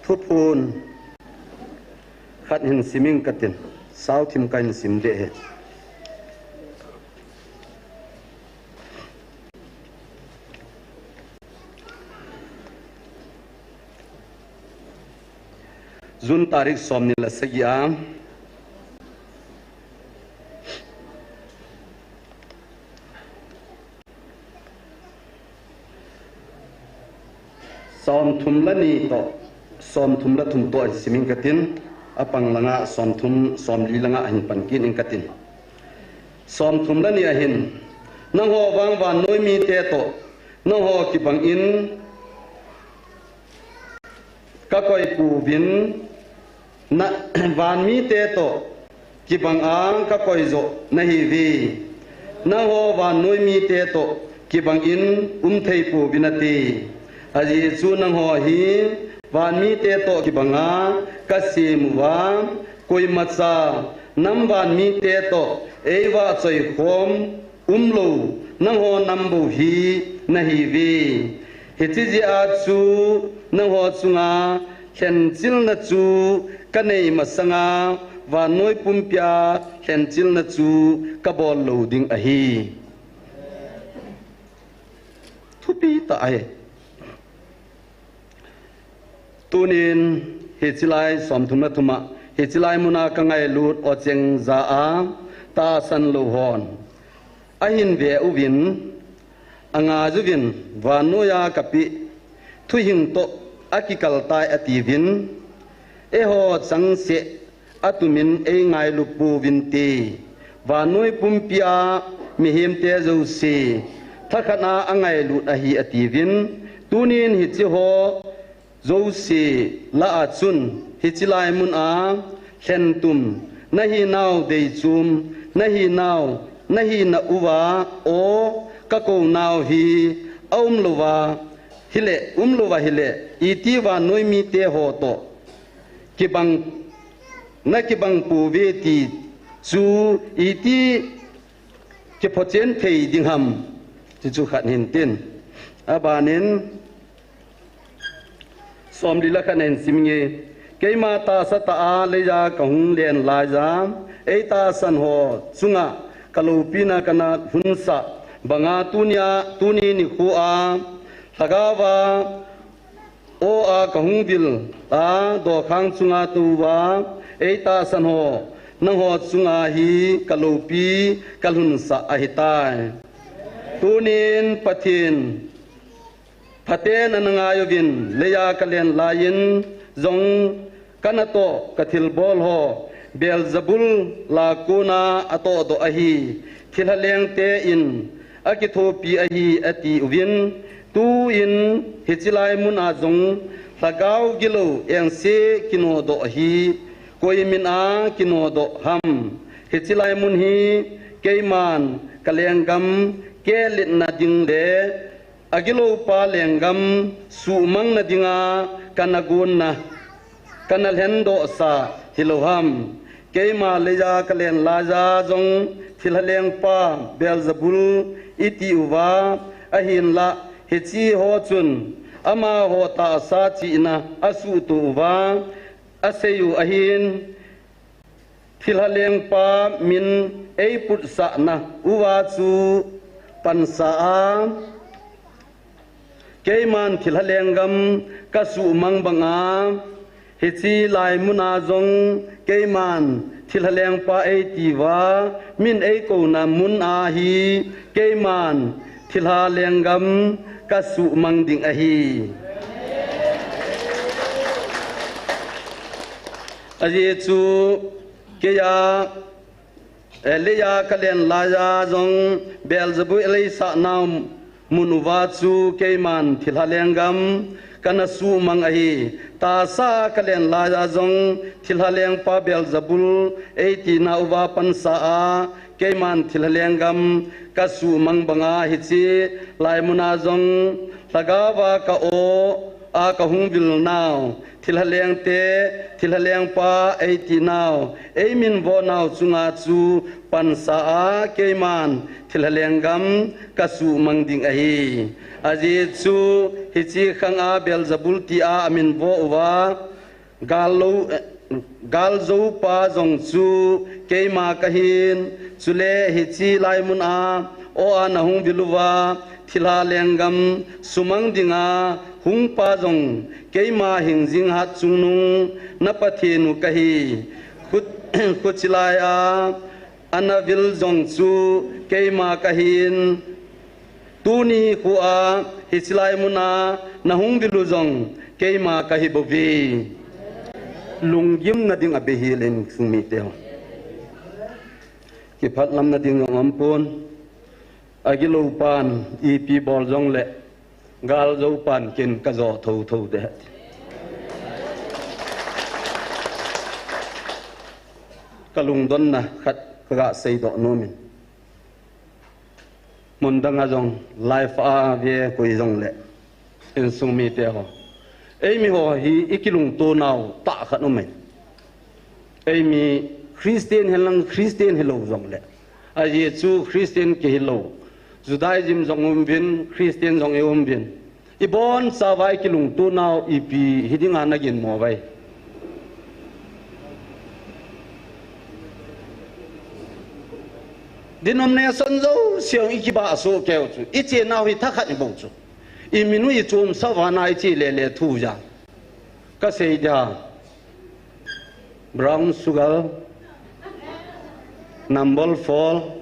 thu phun khát hình siming katin sao thim kain sim de he Jun tarik somni la sagia som thum la ni to som thum la thum to siming katin apang langa som thum som li langa hin pan kin in katin som thum la ni a hin nang ho wang wan noi mi te to nang ho ki bang in ka koi pu bin na van mi te to ki bang ang ka koi zo na hi vi nang ho wan noi mi te to ki bang in thei pu binati aji chu nang ho hi van mi te to ki banga ka sim wa koi macha nam van mi te to ewa choi khom lo nang ho nam bu hi na hi vi hi chi ji a chu nang ho chunga khen chil na chu ka nei masanga wa noi pumpia khen chil na chu ka bol lo ding a hi thupi ta ai tunin hechilai somthuma thuma hechilai muna kangai lut ocheng za a ta san lo hon ahin ve uvin anga juvin vanoya kapi thuhing to akikal tai ativin eho changse atumin e ngai lupu vinti vanoi pumpia mihim te zo se thakana angai lut ahi ativin tunin hichi ho Zosi la achun hichilai mun a khentum nahi naw dei chum nahi na uwa o ka ko naw hi umluwa hile iti wa noimi te ho to kibang na kibang pu ve ti chu iti ke phochen thei dingham chu khat hin tin abanin som li la khanen simnge keima ta sa ta a le ja kahung len la ja e ta san ho chunga kalupina kana hunsa banga tuni ni khu a thagawa o a kahung bil ta do khang chunga tu wa e ta san ho nang ho chunga hi kalupi kalhunsa a hitai tunin pathin Paten anangayo bin leya kalen layin zong kanato kathil bol ho Beelzebul la kuna ato do ahi thilhaleng te in akithopi ahi ati uvin tu in hichilai mun azong lagaw gilo engse kino do ahi koimin a kino do ham hichilai mun hi keiman kalengam kelit na ding le agilo pa lengam sumang na dinga kanagun na kanal hendo sa hiloham keima leja kalen laja jong thilhaleng pa Beelzebul iti uwa ahin la hichi ho chun ama ho ta sa chi na asu tu uwa aseyu ahin thilhaleng pa min ei put sa na uwa chu pansa a Keiman thilhalengam kasu mang banga hichi lai muna jong ke man thilhaleng pa ei tiwa min ei ko na mun a hi ke man thilha lengam ka su mang ding a hi aji chu ke ya Elia kalian laja zong Beelzebub elai sa nam munuwa chu keiman thilhalengam kana su mang ahi ta sa kalian laja zong thilhaleng pa Beelzebul eiti na uwa pan sa a keiman thilhalengam ka su mang banga hi chi lai muna zong lagawa ka o a ka hung vil naw thilhaleng te thilhaleng pa eiti naw ei min bo naw chunga chu pan sa a keiman thilhalengam ka su mang ding a hi aji chu hi chi khang a Beelzebul ti a amin bo wa gal zo pa zong chu keima ka hin chule hi chi lai mun a o a na hung biluwa thilhalengam sumang dinga hung pa zong keima hingjing hat chungnung napathinu kahi khuchilaya anavil zong chu keima kahin tuni khuwa hichilai muna nahung bilu zong keima kahi bovi lungyim na ding abehilen sumi teo ki phat lam na ding ngampon agilo pan ipi bol zong le gal zo pan kin ka zo thâu thâu de kalung don na khat ka sei do no min mun danga jong life a ve koi jong le in sung mi te ho ei mi ho hi ikilung to naw ta khat no mai ei mi Christian helang Christian hello jong le a ye chu Christian ke hello Judaism zong bin Christian zong bin ibon sawai kilung tu naw ipi hidinga nagin mo bai denomination zo siang ikiba so keu chu iche naw hi thakhat ni bo chu iminu i chum sawana ichi le le thu ja ka sei ja brown sugar number 4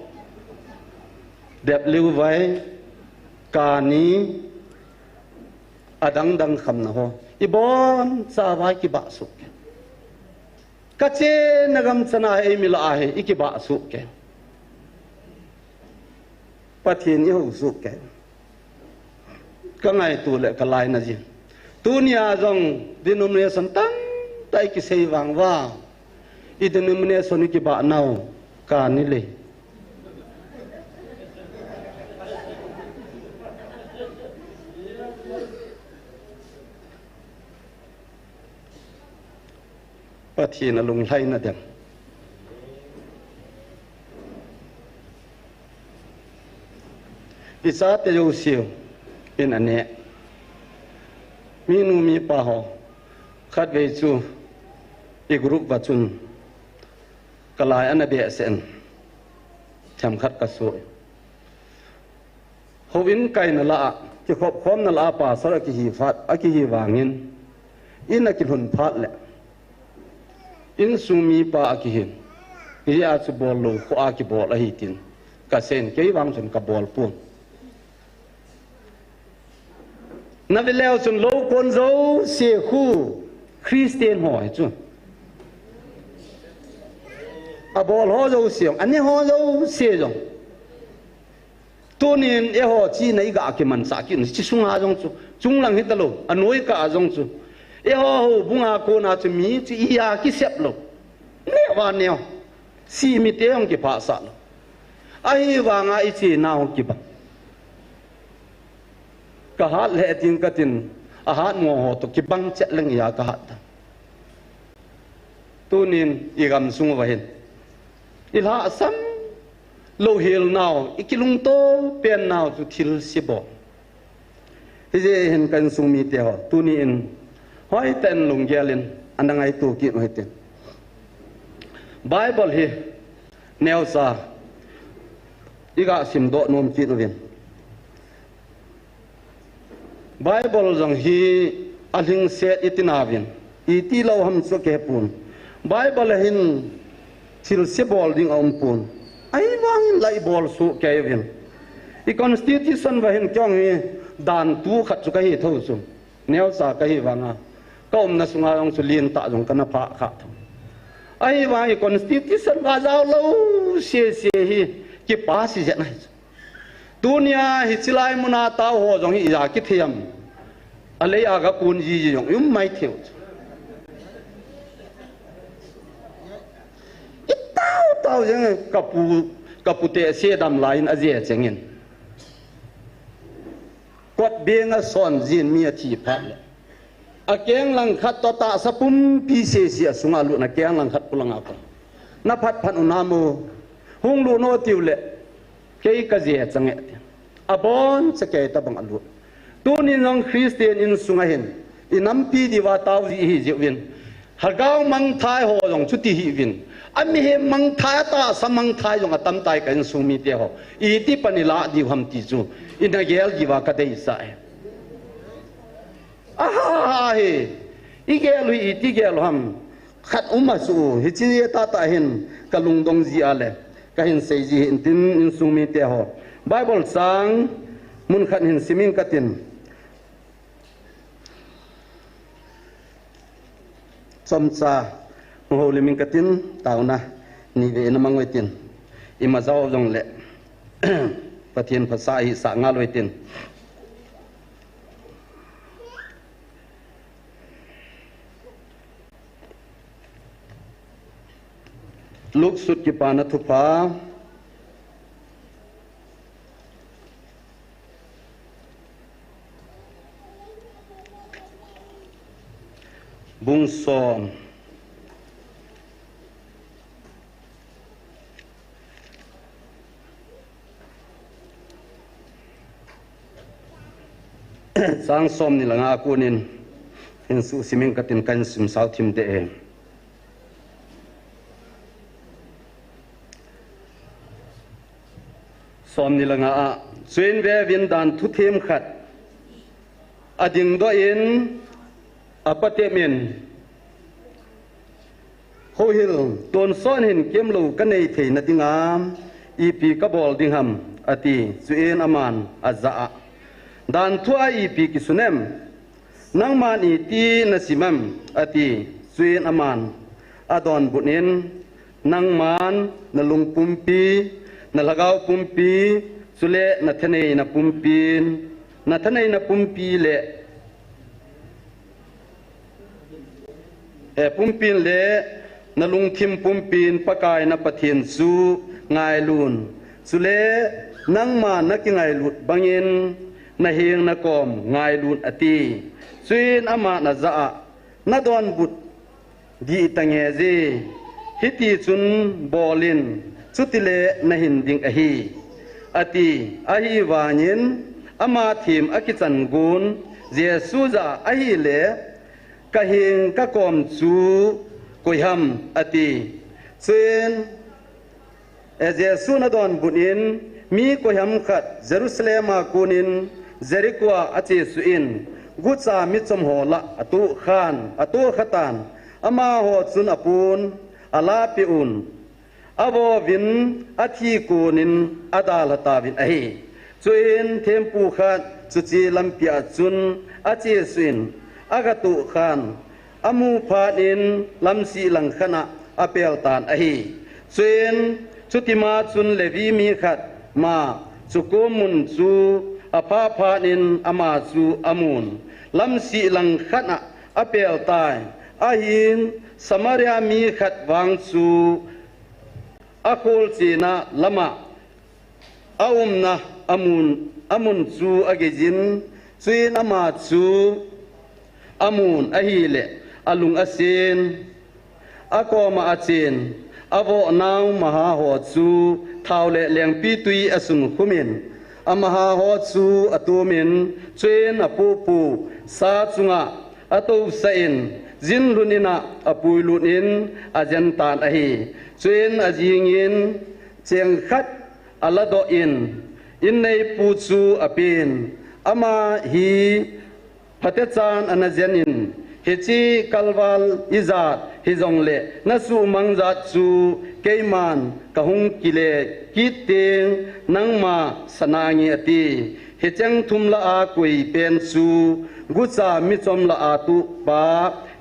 đẹp lưu vai cả ní adang dang kham na ho ibon sa vai ki ba su ke ka che nagam chana e mila a he iki ba su ke pathin i ho su ke ka ngai tu le ka lai na ji tu nia jong denomination tan tai ki sei wang wa I denomination ki ba nau ka ni le Pathin alung lai na dem isa te yo siu in ane minu mi pa ho khat ve chu I group wa chun kalai ana de sen cham khat ka so hovin kai na la ki khop khom na la pa sar ki hi fat a ki hi wangin in a ki hun phat le in sumi pa akihin iya chu bol lo ko aki bol a hitin ka sen ke wang chun ka bol pun na veleo chun lo kon zo se khu Christian hoi chu a bol ho zo siang ani ho zo se jong tunin e ho chi nei ga ki man sa ki chi sunga jong chu chung lang hit lo anoi ka jong chu e ho bunga ko na chu mi chi iya ki sep lo ne wa neo si mi te ong ki pa sa lo ai wa nga I chi na ho ki ba ka hat le tin ka tin a hat mo ho to ki bang che leng ya ka hat tunin I gam sung wa hin ilha sam lo hil now ikilung to pen now chu thil sibo je hen kan sung mi te ho tuni in hoi ten lung gelin anangai tu ki hoi ten Bible hi neusa iga sim do nom ki rovin Bible jong hi aling set itinavin iti lo ham so ke pun Bible hin thil se bol ding om pun ai wang lai bol su Kevin I constitution va hin kyong hi dan tu khat chu ka hi tho su neo sa ka hi wanga kom na sunga ong su lin ta jong kana pha kha ai wa I constitution va zao lo se hi ki pa si ja nai dunia hi chilai muna ta ho jong hi ya ki thiam alei aga kun ji jong yum mai theu tao jeng kapu te se dam lain aje chengin quat benga son jin mi thi phat a keng lang khat to ta sapum pi se sia sunga lu na keng lang khat pulanga ka na phat phan unamo hung lu no tiule ke ka je change abon chake ta bang alu tunin long Christian in sunga hin inam pi diwa taw ji hi jewin hargau mang thai ho long chuti hi win ami he mang thai ta samang thai jong atam tai kan sumi te ho I ti panila di ham ti chu ina gel jiwa ka dei sa aha he I gel I ti gel ham khat umasu hi chi ta ta hin kalung dong ji ale ka hin sei ji hin tin in sumi te ho Bible sang mun khat hin siming katin somsa ho le min katin tauna ni ve na mangoi tin ima zaw jong le pathian phasa hi sa nga loi tin luk sut ki pana thupa bung som sang som ni langa kunin in su siming katin kan sim sau thim de som ni langa chuin ve vin dan thu them khat ading do in apate men ho hil ton son hin kem lo ka nei thei na tinga ipi ka bol ding ham ati chuin aman aza dan thua ipi ki sunem nang man I ti na simam ati chuin aman adon bunin nang man na lung pumpi na lagaw pumpi sule na thanei na pumpin na thanei na pumpi le pumpin le na lung thim pumpin pakai na pathian su ngai lun sule nang ma na ki ngai lut bangin na hing na kom ngai lun ati chuin ama na za na don but di tange ji hiti chun bolin chutile na hin ding a hi ati a hi wanin ama thim akichan gun jesu za a hi le ka hing ka kom chu koiham ati chuin jesu na don bunin mi koiham khat jerusalem a kunin Jericho ache suin gucha mi chom hola atu khatan ama ho chun apun ala pi un abo vin athi kunin adalata vin ahi chuin thempu khat chuchi lampia chun ache suin agatu khan amu phanin lamsi langkhana apel tan ahi chuin chutima chun levi mi khat ma chukumun chu apa phanin ama chu amun lamsi langkhana apel tai ahin samaria mi khat wang chu akol china lama aumna amun chu agejin chuin ama chu amun ahile alung asin akoma achin avo naw maha ho chu thaule lengpi tui asun khumin amaha ho chu atumin chuin apupu sa chunga ato sain jin lunina apui lunin ajantan ahi chuin ajingin cheng khat alado in nei pu chu apin ama hi phatechan anajanin hechi kalwal izat ฮิจงเล่นัสูมังจัดจูเกยมันกะหงกิเลกิเตงนังมาสนางีอติฮิจังทุมละอากุยเป็นจูกุจามิจอมละอาตุปา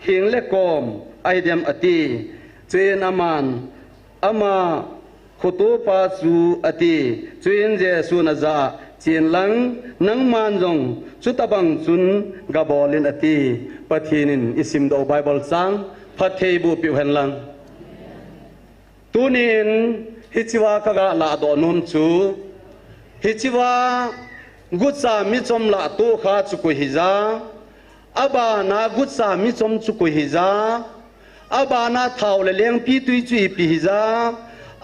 เฮงเลกอมไอเดมอติเจนอามันอามาขตุปาจูอติเจนเจสุนจาเจียนหลังนังมันจงสุตบังจุนกะบอลินอติปะทีนินอิสิมโดไบเบิลซังพัทเทบุปิวเฮนลังตูนินฮิจิวากะกะลาดอนุมจูฮิจิวากุศามิจอมละตูขาจุกุฮิจาอาบานากุศามิจอมจุกุฮิจาอาบานาเท่าเลเลียงปีตุยจุยปีฮิจา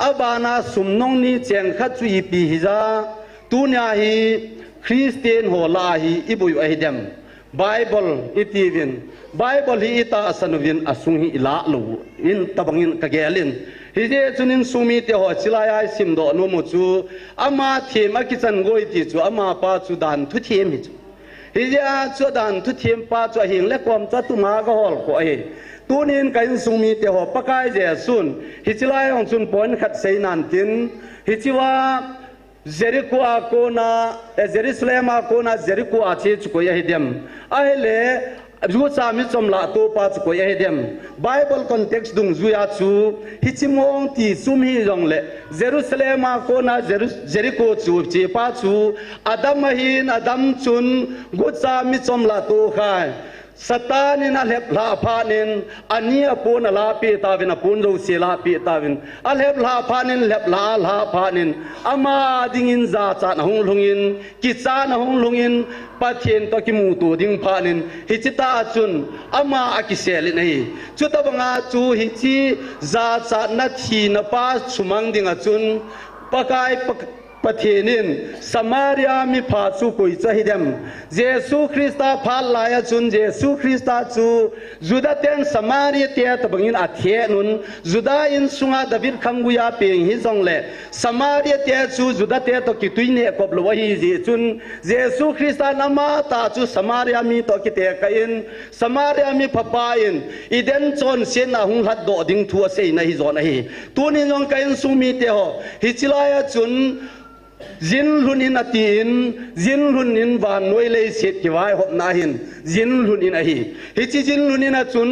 อาบานาสุมนงนีเจียงขัดจุยปีฮิจาตูเนียฮีคริสเตียนโหลาฮีอิบุยไอเดมไบเบิลอิตีวินไบเบิลฮีอิตาสนุวินอสุงฮีอิลาลูอินตะบังอินกะเกลินฮิเจจุนินสุมีเตหอชิลายสิมโดนุมุจูอามาเทมอกิจันโกยติจูอามาปาจูดานทุเทียมิจูฮิเจจูดานทุเทียมปาจูหิงและความจัตุมากะฮอลโคเอตูนินกันสุมีเตหอปะกายเจซุนฮิจิลายองซุนปอนขัดเซนันตินฮิจิวาเจริโกอาโกนาเจริสเลมาโกนาเจริโกอาเชจุโกยะฮิเดมไอเลรูสามิจอมละตัวปาจุโกยะฮิเดมไบเบิลคอนเท็กซ์ดุงจุยาจูฮิจิมองตีซุมฮิจงเลเจรุสเลมาโกนาเจริโกจูเจปาจูอาดัมหินอาดัมจุนกุสามิจอมละตัวขายสตานินาเล็บลาพานินอันนี้ปูนลาปีตาวินปูนเราเสียลาปีตาวินอัลเล็บลาพานินเล็บลาพานินอามาดิ่งินซาจานหงลุงินกิจานหงลุงินปะเทียนตอกิมูตูดิ่งพานินฮิจิตาจุนอามาอากิเซลินัยจุดตบังอาจูฮิจิซาจานนาทีนปาสุมังดิ่งอาจุนปะกายปะเทนินสมาริอามิพาสุกุยจะฮิเดมเยซูคริสต์พาลายจุนเยซูคริสต์จูจุดเต็นสมาริเตียตบังอินอาเทียนุนจุดอินสุงาดาวิดคังกุยาเปียงฮิซองเลสมาริเตียจูจุดเตียตกิตุยเนกบลวะฮิเจจุนเยซูคริสต์นามาตาจูสมาริอามิตกิเตกอินสมาริอามิพปาอินอีเดนจอนเซนาหุงหัดโดดิงทัวเซนฮิจอนฮิตัวนี้ยองกัยสุมีเตหฮิจิลายจุนจินลุนินอตีนจินลุนินวานวยเลยเสียที่ว่าหอบนาหินจินลุนินอหีฮิจิจินลุนินจุน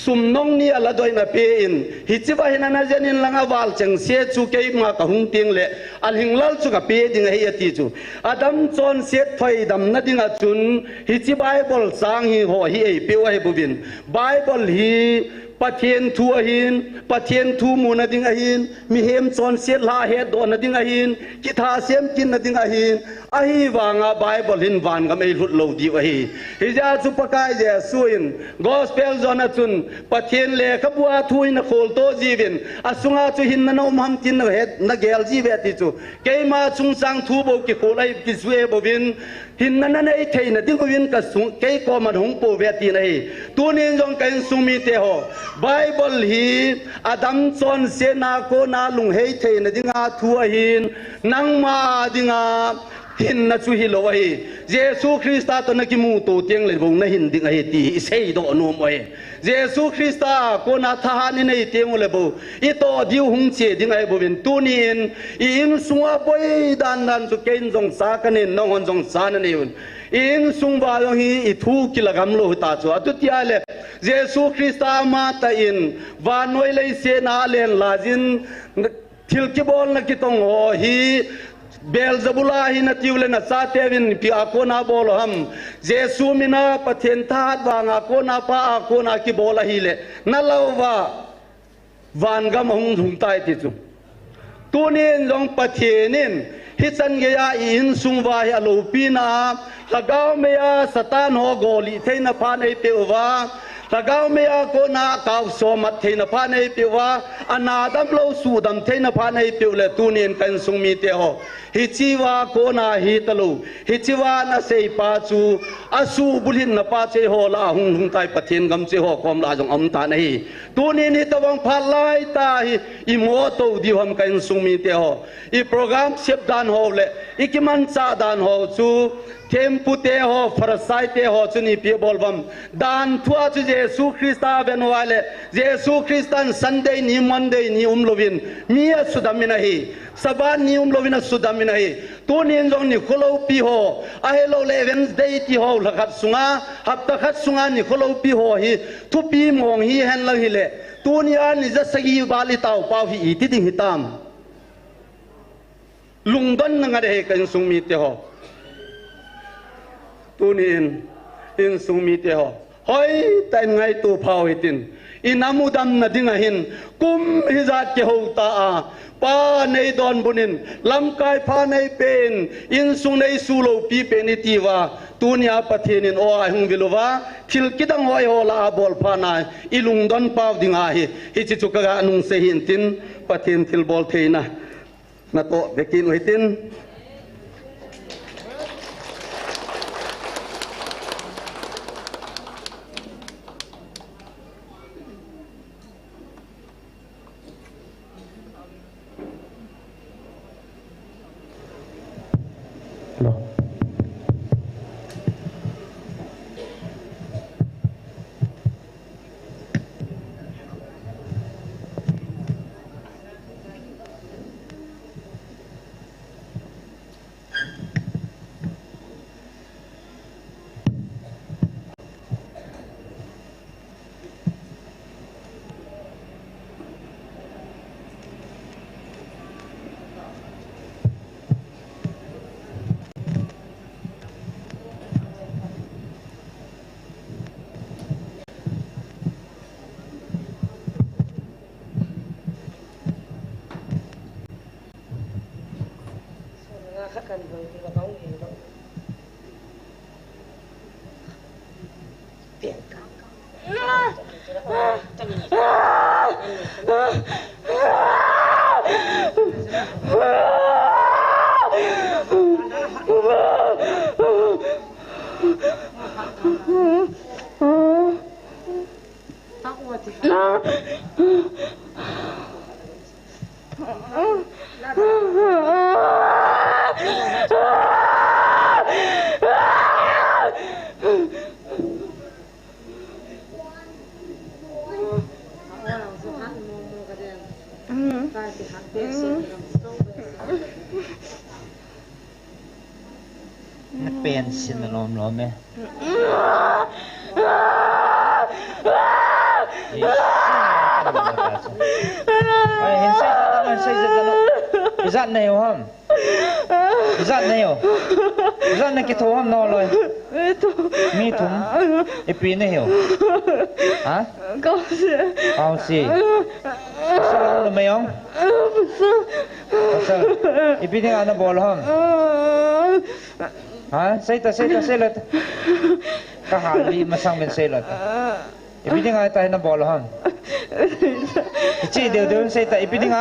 สุมนงนี่อลาดอยนาเปอินฮิจิว่าหินานาเจนินลังอาวาลจังเสียจูเกยมากะหุงเตียงเละอัลหิงลัลจูกะเปดิงเฮียติจูอาดัมจอนเสียไฟดำนัดิงจุนฮิจิไบเบิลสางฮีโหฮีเอเปียวเฮบุบินไบเบิลฮีปะเทียนทัวหินปะเทียนทูมูนดิงหินมีเฮมจอนเสียลาเฮดโดนดิงหินกิทาเสียมกินดิงหินอหิวางาไบเบิลหินวานก็ไม่หลุดโลดีวะฮีฮิจาสุปกายเจสุอินกอสเปลจอนจุนปะเทียนเลขบัวทุยนโคลโตจีวินอสุงาจุหินนนอมหัมจินเฮดนเกลจีเวติจูเกยมาจุงสังทูโบกิโคไลกิสเวบวินหินนั้นไอ้เทนดิงวินกสุงเกยกอมันหงปูเวตินฮีตัวนี้จงกันสุมีเตหไบเบิลฮีอาดัมจอนเซนาโกนาลุงเฮเทนดิงาทัวหินนังมาดิงาหินนัจุฮิโลวะฮีเยซูคริสต์ตอนนักิมูตูเตียงเลยบุงนหินดิงาเฮตีเซยโดนุมเวเยซูคริสต์โกนาทหารนี่เตียงเลยบุอีโตดิวหงเจดิงาเฮบุวินตูนีนอินสุงอาบอยดันสุเกนจงสากันินน้องจงสานันเองอินสุงบาลงฮีอิทูกิลกำโลหิตาจูอตุติอาเลเยซูคริสต์มาตาอินวานวยเลยเสนาเลนลาจินทิลกิบอลนักตงโอฮีเบลซาบุลาฮินาติวเลนะซาเตวินพิอาโคนาบอลฮัมเยซูมินาปะเทนทาดวางอาโคนาปาอาโคนากิบอลฮิเลนั่นเราว่าวานกำหงหุงตายติจูตัวนี้ลงปะเทนินฮิซันเกียอินสุงวาฮิอโลปีนาละกาวเมียสตานโฮโกลีเทนพานไอเปียววาละกาวเมียโกนากาวโซมัดเทนพานไอเปียววาอนาดัมโลสูดัมเทนพานไอเปียวเลตูเนียนกันสุงมีเตโฮฮิจิวาโกนาฮิตลูฮิจิวานาเซปาจูอาสูบุลินนปาเจโฮลาหุงไตปะเทนกัมเจโฮคอมลาจงอมตานีตูนี้นี่ตะวังพาลายตาอิโมโตดิวมกันสุงมีเตโฮอีโปรแกรมเชฟดานโฮเลอีกิมันซาดานโฮจูเทมปุเตโฮฟรสไซเตโฮจุนีเปียบอลบัมดานทัวจุเจ Jesu Christa benwale Jesu Christan Sunday ni Monday ni umlovin mia sudamina hi saban ni umlovina sudamina hi tu ni jong ni kholo pi ho a hello le Wednesday ti ho lakhat sunga hapta khat sunga ni kholo pi ho hi tu pi mong hi hen lang hi le tu ni an ni ja sagi bali tau pau hi ti ding hitam lungdon nga de kan sung mi te ho tu ni in sung mi te ho hoi tai ngai tu phao hitin inamudam na dinga hin kum hizat ke ho ta a pa nei don bunin lam kai pha nei pen in sung nei su lo pi pen ti wa tunia pathianin o ai hung viluwa thil kidang hoi ho la bol pha na ilung don paw dinga hi chi chu ka nung se hin tin pathin thil bol theina na to bekin hitinเป็นสินลมไหมเห็นใส่กันอิจัดเนียวฮัมอิจัดเนียวอิจัดนักกิโตฮัมนอนเลยมีถุงไอปีนี่เหรอฮะเอาสิสลงเลยไหมยองไอปีนี่อันนั้นบอลฮัมฮะใส่เลยก็หาลีมาสั่งเป็นใส่เลยไอปีนี่ไงตายนั่นบอลฮัมจีเดี๋ยวใส่แต่ไอปีนี่ไง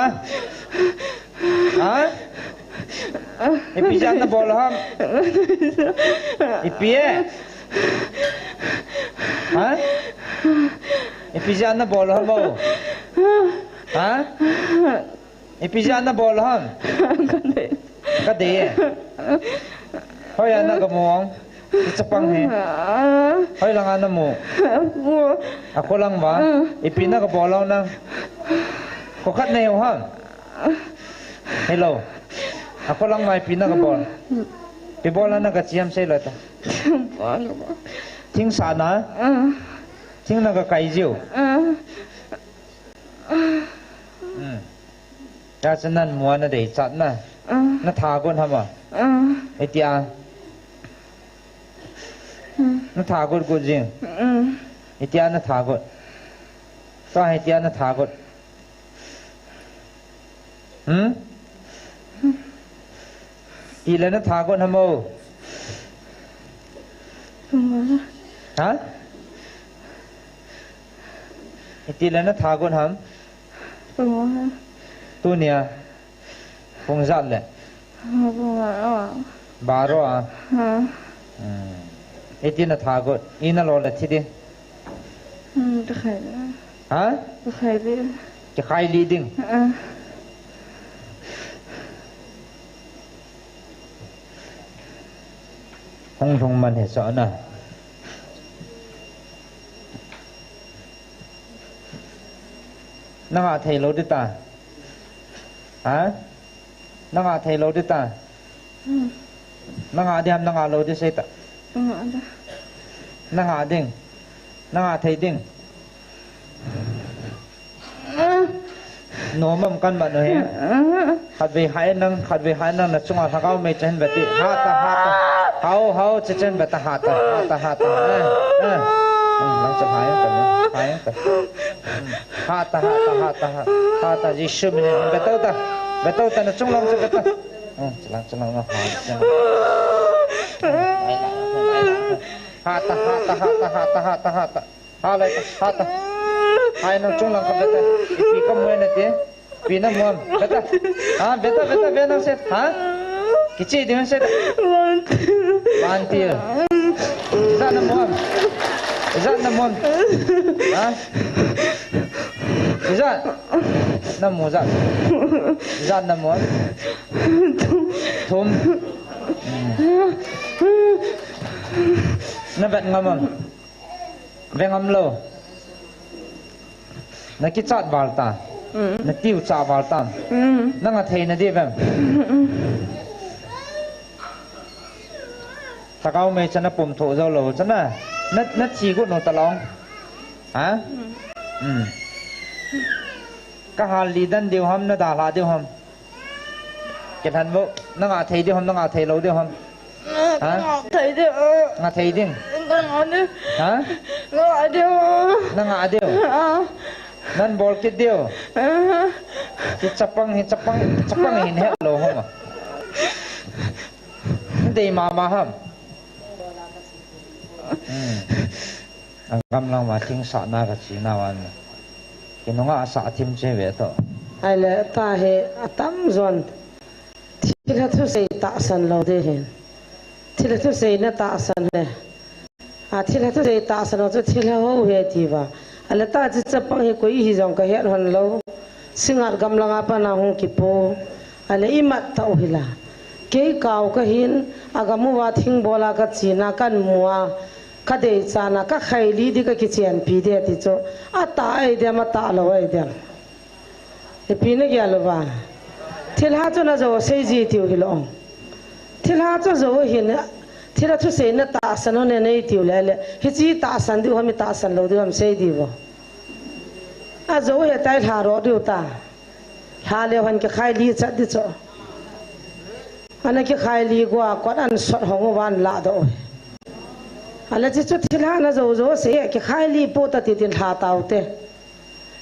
ฮะไอปีจันนั่นบอลฮัมไอปีฮะไอปีจันนั่นบอลฮัมฮะไอปีจันนั่นบอลฮัมก็ดีเฮ้ยอันนั้นก็มองจะปังเหรอเฮ้ยหลังอันนั้นมูอะคนหลังวะไอปีนั่นก็บอลแล้วนะก็คัดแนวฮะเฮลโลอะคนหลังมาไอปีนั่นก็บอลไปบอลแล้วนั่นก็เจียมใช่เลยต่อทิ้งสานะทิ้งนั่นก็ไก่จิ๋วแต่ฉะนั้นมัวนั่นเด็กจัดนะนั่นทาคนทำอ่ะไอเตียนั่นทากดกูจริงไอเตียนั่นทากดก็ไอเตียนั่นทากดอีแล้วนั่นทากดทำโมฮะไอตีแล้วนั่นทากดทำตัวเนี่ยคงจัดเลยบาร์อ่ะไอ้ที่น่ะทากุอีน่ะรอละทีเดียวจะขายฮะจะขายลีจะขายลีดิ้งห้องทงมันเห็นสอนน่ะ nanga thei lo đi ta hả nanga thei lo đi ta nanga diam nanga lo đi say ta nanga ding nanga thei ding nó mầm căn bạn rồi khát về hai năng là chung là thao mày chân bẹt hạt hao chân bẹt hạt lăng chụp hai hạt gì sớm này bẹt tao ta nó chung lăng chụp bẹt lăng nó hạt hai nó chung lăng bẹt pi có mua này thế pi nó mua bẹt bẹt nó sẽ hả cái gì đi nó sẽ ban tiêu ra nó mua hả ra nó mua thum nó bẹt ngâm lâu nó cái chát vào ta nó tiêu chát vào ta nó ngã thề nó đi về ta câu mấy chân nó bùm thổ dâu lầu chân à nó chỉ có nó ta long hả cái hà lì đan điều hâm nó đà la điều hâm cái thằng vô nó ngã thề điều hâm nó ngã thề lâu điều hâm hả ngã thề đi hả nó ngã điều nan bol kit dio ki chapang hin he lo hom dei ma ham gam lang ma ting sa na ka chi na wan ki no nga sa thim che ve to ai le ta he atam zon thila thu sei ta san lo de hen thila thu sei na ta san le thila thu sei ta san lo thila ho he ti ba ala ta chi chapang he koi hi jong ka her hon lo singar gam langa pa na hong ki po ala imat ta ohila ke kaw ka hin agamu wa thing bola ka china kan muwa ka de chana ka khaili di ka ki chen pi de ti cho ata ai de ma ta lo ai de e pi ne gya lo ba thil ha cho na zo sei ji ti hi lo thil ha cho zo hin thila thu sei na ta san ne nei ti le le hi chi ta san di hom ta san lo di hom sei di bo a zo he tai tha ro du ta ha le han ke khai li cha di cho ana ke khai li gwa kwat an sot hong wan la do ala chi chu thila na zo zo se ke khai li po ta ti tin tha taw te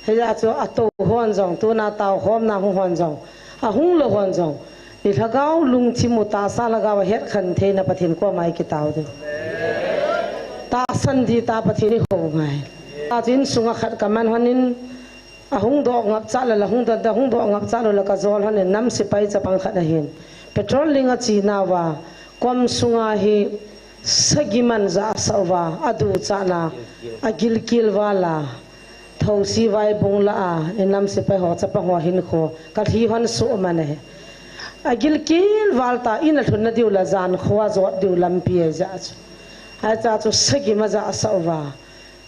he ya cho a to hon jong tu na taw hom na hon jong a hung lo hon jong ni thagau lung chi mu ta sa laga wa het khan the na pathin ko mai ki taw de ta san di ta pathin ho ngai ta chin sunga khat kaman hanin a hung do ngap cha la hung da hung do ngap cha la ka zol hanin nam si pai chapang khat a hin petrol linga chi na wa kom sunga hi sagiman za sawa adu cha na agil kil wala thosi vai bung la nam si pai ho chapang ho hin kho ka thi han su mane agil kil walta ina thun diu la zan khwa zo diu lampi ja a cha chu sagi ma za sawa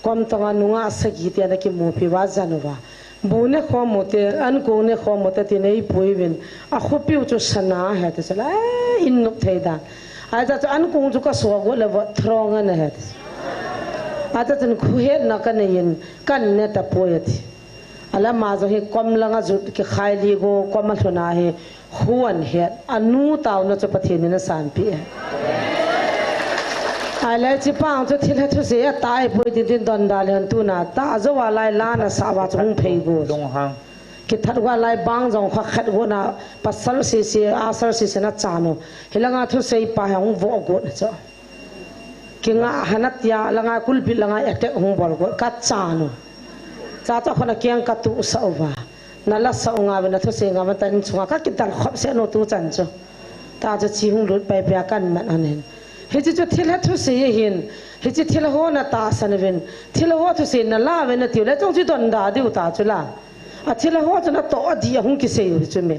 kom tanga nunga sagi te na ki mu pi wa zanwa bune kho mote an ko ne kho mote ti nei puivin a khopi chu sana ha te sala in nuk theida a cha chu an ko chu ka so go le wa throng an ha a cha chen khu he na ka ne yin kan ne ta poeti ala ma zo he kom langa zu ki khai li go kom ma thuna he huan he anu taw no chu pathin na san pi ala chi pang chu thila thu se tai poi din don dal han tu na ta zo wa lai la na sa wa chung phei go dong hang ki that wa lai bang jong kha khat go na pasal se asar se na chano hilanga thu sei pa hang vo go na cho ki nga hanat ya langa kulpi langa attack hung bol go ka chano cha cha khona kyang ka tu sa wa na la sa nga na thu se nga ma tan chunga ka ki dal khop se no tu chan cho ta cho chi hung lut pai pya kan man anen he chi chu thila thu se hin he chi thila ho na ta san ven thila ho thu se na la ven na ti le chong chi don da diu ta chu la a thila ho chu na to di hung ki se yu chu me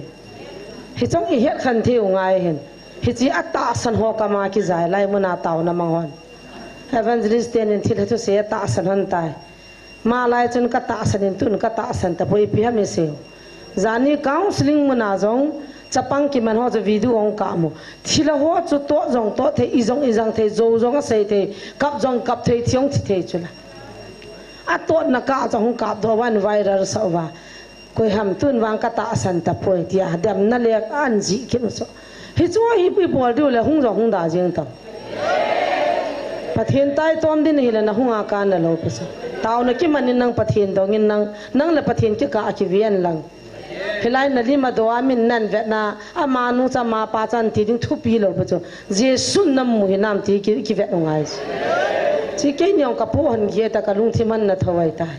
he chong i het khan theu ngai hen he chi a ta san ho ka ma ki zai lai mu na taw na mang hon evangelist ten thila thu se ta san han tai มาลายจนกระตาสันตุนกระตาสันตะปุยพิฮามเซลจานี่カウンセリングนาจงจะปังกิมันหัวจะวิดีโอองกามูทีละหัวจุดโตจงโตเทอีจงเทโจจงก็ใส่เทกับจงกับเทที่ยงที่เทจุละอัตโตนักกาจงกับตัววันไวรัสสวะคุยหำตุนวางกระตาสันตะปุยที่อาเดมนั่นเรียกอันจีกินสุฮิจวาฮิปุยปวดดูเลยหงดาเจียงตังประเทศใต้ตอมดินเฮลนะหงอาการนะโลกสุตาวนักกิมันนังประเทศดงินนังเลยประเทศที่กาคิเวียนลังเฮลัยนั่นลิมาตัวมินนั่นเวทนาอามานุจะมาปาจันทีดิ้งทุบปีโลกสุเจสุนน้ำมุหินามที่คิเวตงไงที่เกี่ยงกับผู้หันเกียตะกลุงที่มันนัทไว้ตาย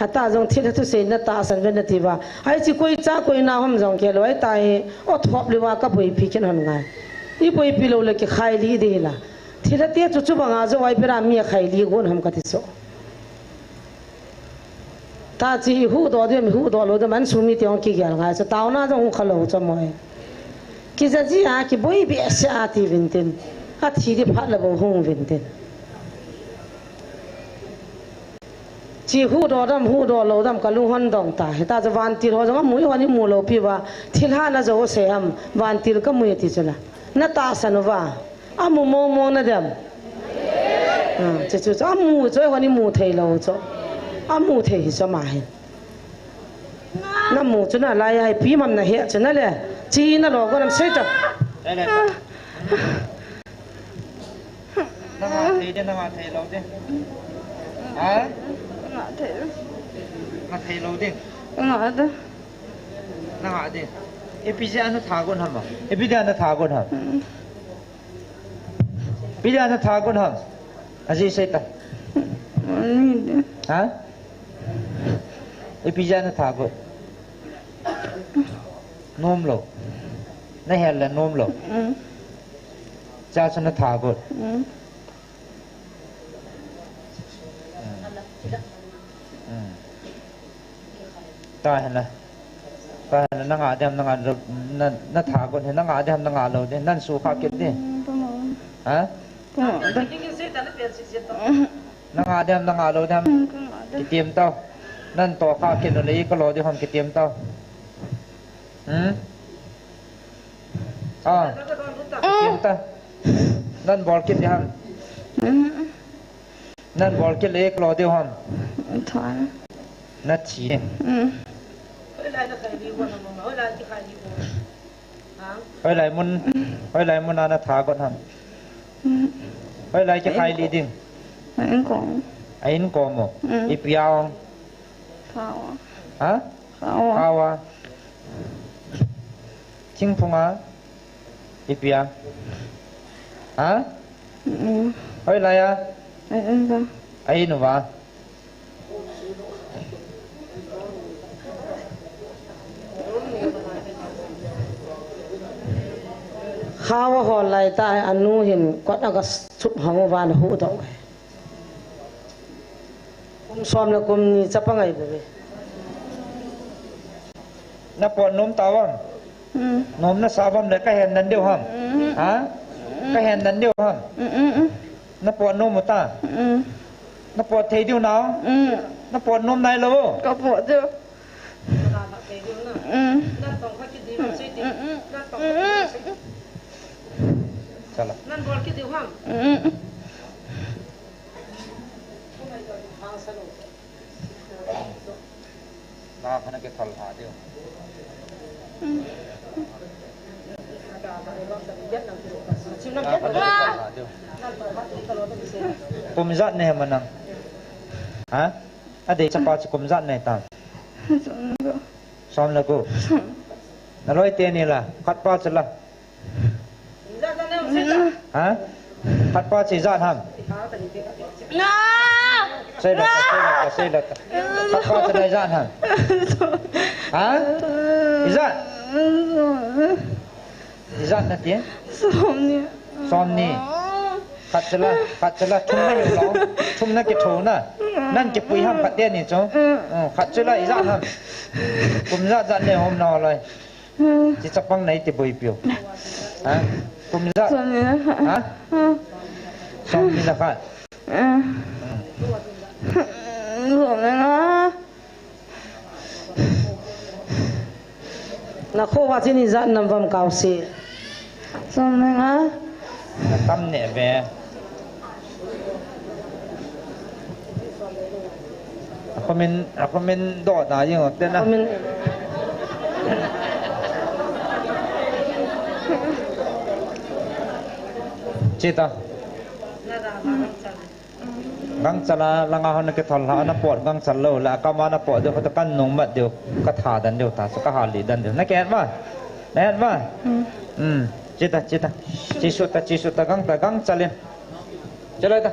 ฮัตตาจงที่ทุเสนนัตตาสันเวนติว่าไอ้ที่คุยจ้าคุยนาหอมจงเกลไว้ตายอดทบลิว่ากับบุยพิกินหันไงอีบุยพิโลเลยกี่ใครลีดีล่ะที่ละเตี้ยจุบังอาจจะไว้เปรามีใครลีกุนหำกัติโซตาจีหูตัวเดียวมีหูตัวโลดมันสุมิที่องกิเกลไงจะตาวน่าจะองขลุ่จะมวยกิจจีอากิบุยเบียสอาทิวินตินอาทิที่พัดระบบหงวินตินจีหูตัวดำหูตัวโลดำกะลุงหันดองตาตาจะวันตีเราจะมุยวันนี้มูโลปีว่าที่ห้าน่าจะโอเสียมวันตีก็มุยที่จุละนัตตาสนุว่าอามูโมนะเดิมจะอามูจะวันนี้มูเทโลจะอามูเทจะมาเห็นน้ำมูจะน่ะลายให้พี่มันน่ะเหี้ยจะนั่นแหละจีน่ะหลอกก็น้ำเสด็จนั่งมาเทเดี๋ยวนั่งมาเทเราดิฮะมาเทเราดินั่งมาดิเอพิเจอันนั้นทากุนทำมั้งเอพิเจอันนั้นทากุนทำพิเจอันนั้นทากุนทำอาจีเสร็จฮะเอพิเจอันนั้นทากุนนมโลนั่นเห็นแล้วนมโลจ้าฉันทากุนตายนะตายนะนังอาเดมนังอานั่นถากุนเห็นนังอาเดมนังอาเราเนี่ยนั่นสู้ข้าเก็บดิฮะนังอาเดมนังอาเราเดมกิเตียมเต้านั่นต่อข้าเก็บอะไรก็รอที่ห้องกิเตียมเต้ากิเตียมเต้านั่นบอลกินยังนั่นบอลกินเล็กรอที่ห้องนัดฉีเฮ้ยไรมุนอาณาถาก่อนทำเฮ้ยไรจะใครลีดิ้งไอ้อินกองมั้งอีพิยาวฮะข้าวชิงพงอ่ะอีพิยาฮะเฮ้ยไรอ่ะไอ้อินวะข้าวหอลายตายอันนู้เห็นก็ต้องก็สุดหังวานหูตรงไปซ้อมแล้วกุมนี่จะปังไงเลยนับปวดนมตาวันนมน่ะสาวมันเลยก็เห็นนั่นเดียวห้ามฮะก็เห็นนั่นเดียวห้ามนับปวดนมหมดตานับปวดเทเดียวหนาวนับปวดนมไหนล่ะวะก็ปวดเดียวนั่นบอลคิดดีห้องน่าพนักงานทอลหาเดียวกุมจัดเนี่ยมันนังฮะอดีตสปาร์ตกุมจัดเนี่ยตามซ้อมแล้วกูนั่นร้อยเตียนี่ล่ะคัดปาร์ตละฮะพัดปอดสีจานทำใช่แล้วพัดปอดจะได้จานทำฮะอีจานนั่นเองซ้อมนี่ขัดจะละทุ่มนั่นอยู่หรอทุ่มนั่นเก็บโถน่ะนั่นเก็บปุ๋ยห้ามขัดเตี้ยนี่จ้ะขัดจะละอีจานทำผมจานเนี่ยหอมนอเลยจะจับปังไหนติบุยเปียวฮะกุมจะฮะซ้อมนี่ละค่ะ hưởng này nó na khô hoa trên dặn nằm vòng cao xì xong này nó tâm nhẹ về comment đỏ ta như ngọt tên nào Cita gang chala langa hon ke thol ha na pot gang chalo la kama na pot de khot kan nong mat de ka tha dan de ta so ka hali dan de na ke ba cita chi su ta gang chalen chalo ta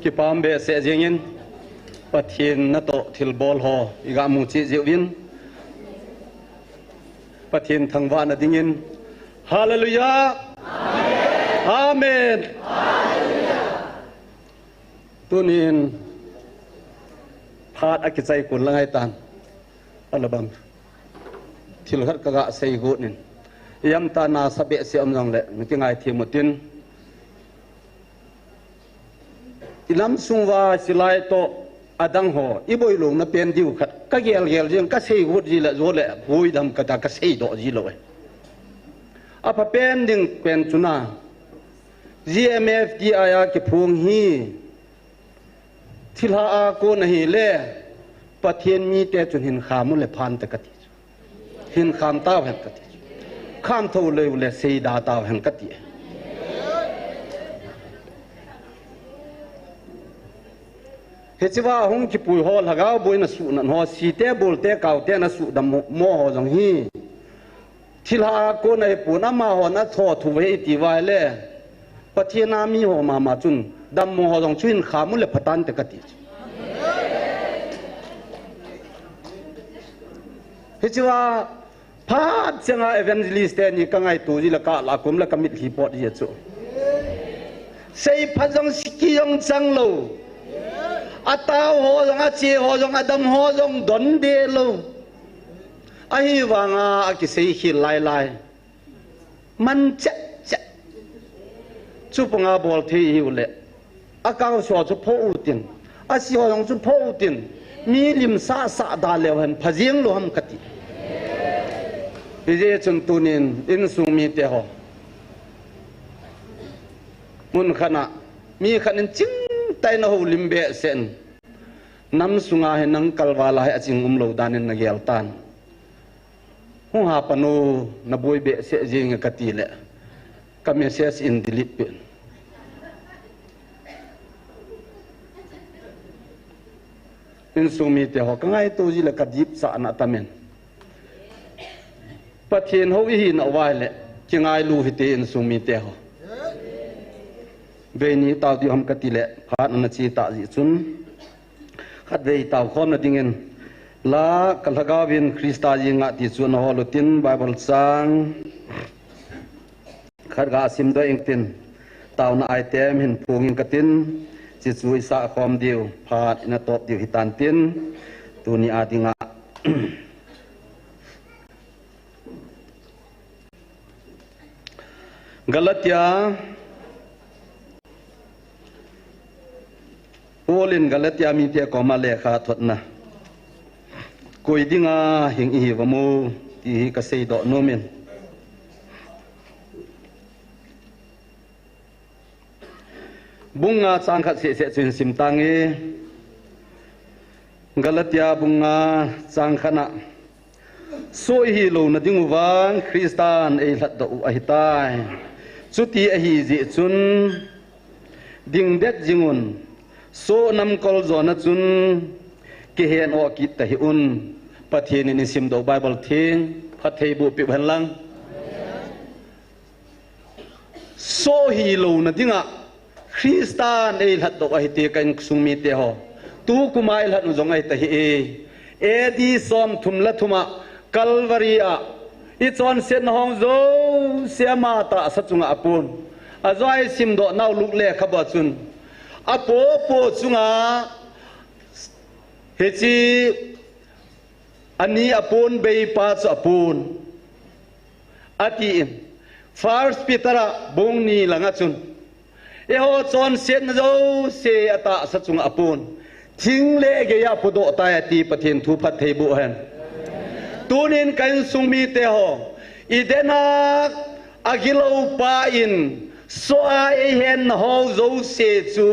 ki pambe se jengin pathin na to thil bol ho iga mu chi zewin pathin thangwa na dingin hallelujah amen tunin phat akichai kun langai tan alabam thil khat kaga sei go nin yam ta na sabe se amjang le ngai thimutin ilam sungwa silai to adang ho iboi long na pen diu khat ka gel jeng ka sei go ji la zo le boi dam ka ta ka sei do ji lo apa pen ding pen chuna GMF di aya ki phung hi thilha a ko nahi le pathian mi te chun hin khamu le phan ta kati hin kham ta han kati kham tho le sei da ta han kati hechiwa hong ki pui hol hagaw boina su nan ho si te bol te kaw te na su dam mo ho jong hi ทิลาโกนไอปูนามาหอนะทอถูเวติวายเล่ปะเทียนามีหัวมาจุนดำมอจงช่วยขามุเลพตันเตกติเฮจิว่าพาดเสียงเอเวนเจลิสเตนี่กังไอตูจิละกะละกุมละกมิดฮีปอดเยจูใส่พัดจงสกิยงจังโลอาตาหัวจงอาเจีหัวจงอาดำหัวจงดนเดโลไอ้วางอากิเสียหิลายมันจะชุบงาบอลที่หิวเละอากาศชัวชุบพ่ออุตินอาศิหัวจงชุบพ่ออุตินมีลิมซาดาเลวหันพะเจียงโลหัมกติเจจนตุนินอินสุมีเตหอมุนขณะมีขณะจิ้งไตนหูลิมเบเซนน้ำสุงาเห็นนังกัลวาลาให้จิงโลดานินนเกลตันหัวหาปนูนบุยเบเสจิงกติเลกามีเสสอินดิลิปอินสุมีเตหอกังไงตัวจิเลกดิบสานาตามินปะเทียนเขาวิหินเอาไว้เลยจึงไงลูหิตอินสุมีเตหอเวนี้ตาวที่ทำกติเลพาดนันชีตาจิจุนขัดเวตาวคนนั่นดิ่งลากลกาวินคริสตายิงติจุนฮอลุตินไบเบิลซังขัดกาซิมโดยอิงตินตาวนาไอเตมหินพูงิงกตินจิตสุยสะคอมเดียวพาดอินตบเดียวหิตันตินตัวนี้อาติงะกาลาติอาโอลินกาลาติอามีเตียกอมาเลขาทดนะกุยดิ้งหิงอีวมูที่กษตรโนมินบุงาสังขัดเสจุนสิมตังเอกาลาติอาบุงาสังขณะโซฮิโลนดิ้งวังคริสตานเอลัดดออหิตายสุตีอหิจิจุนดิ้งเด็ดจิงุนโซนำกอลจอนจุนเกเฮนออกิตตะฮิอุนปะเทนินิสิมโดไบเบิลเทงพัทเทบุปิบันลังโซฮิโลนะดิงะคริสตานเอลัดดอหิเตกันสุมีเตหอตูกุมาเอลัดนุจงไอตะฮิเอดีซอมทุมละทุมะกัลวารีอะอิจอนเซนฮองโซเสียมาตาสัจจุงะปุนอาจอยสิมโดนาวลุกเลขบจุนอโปโปจุงะเฮจิอันนี้อปูนเบย์ปาสอปูนอาทิตย์ฟาร์สพิตระบงนีหลังจุนเอโฮจอนเซนโซเสียตาสัจจุงะปูนทิ้งเลกยาปุโดตายตีปะเทนทุพัทเทบุเฮนตูนินกันสุมีเตหออีเดนักอากิโลปาอินสวายเห็นฮาวโซเซจู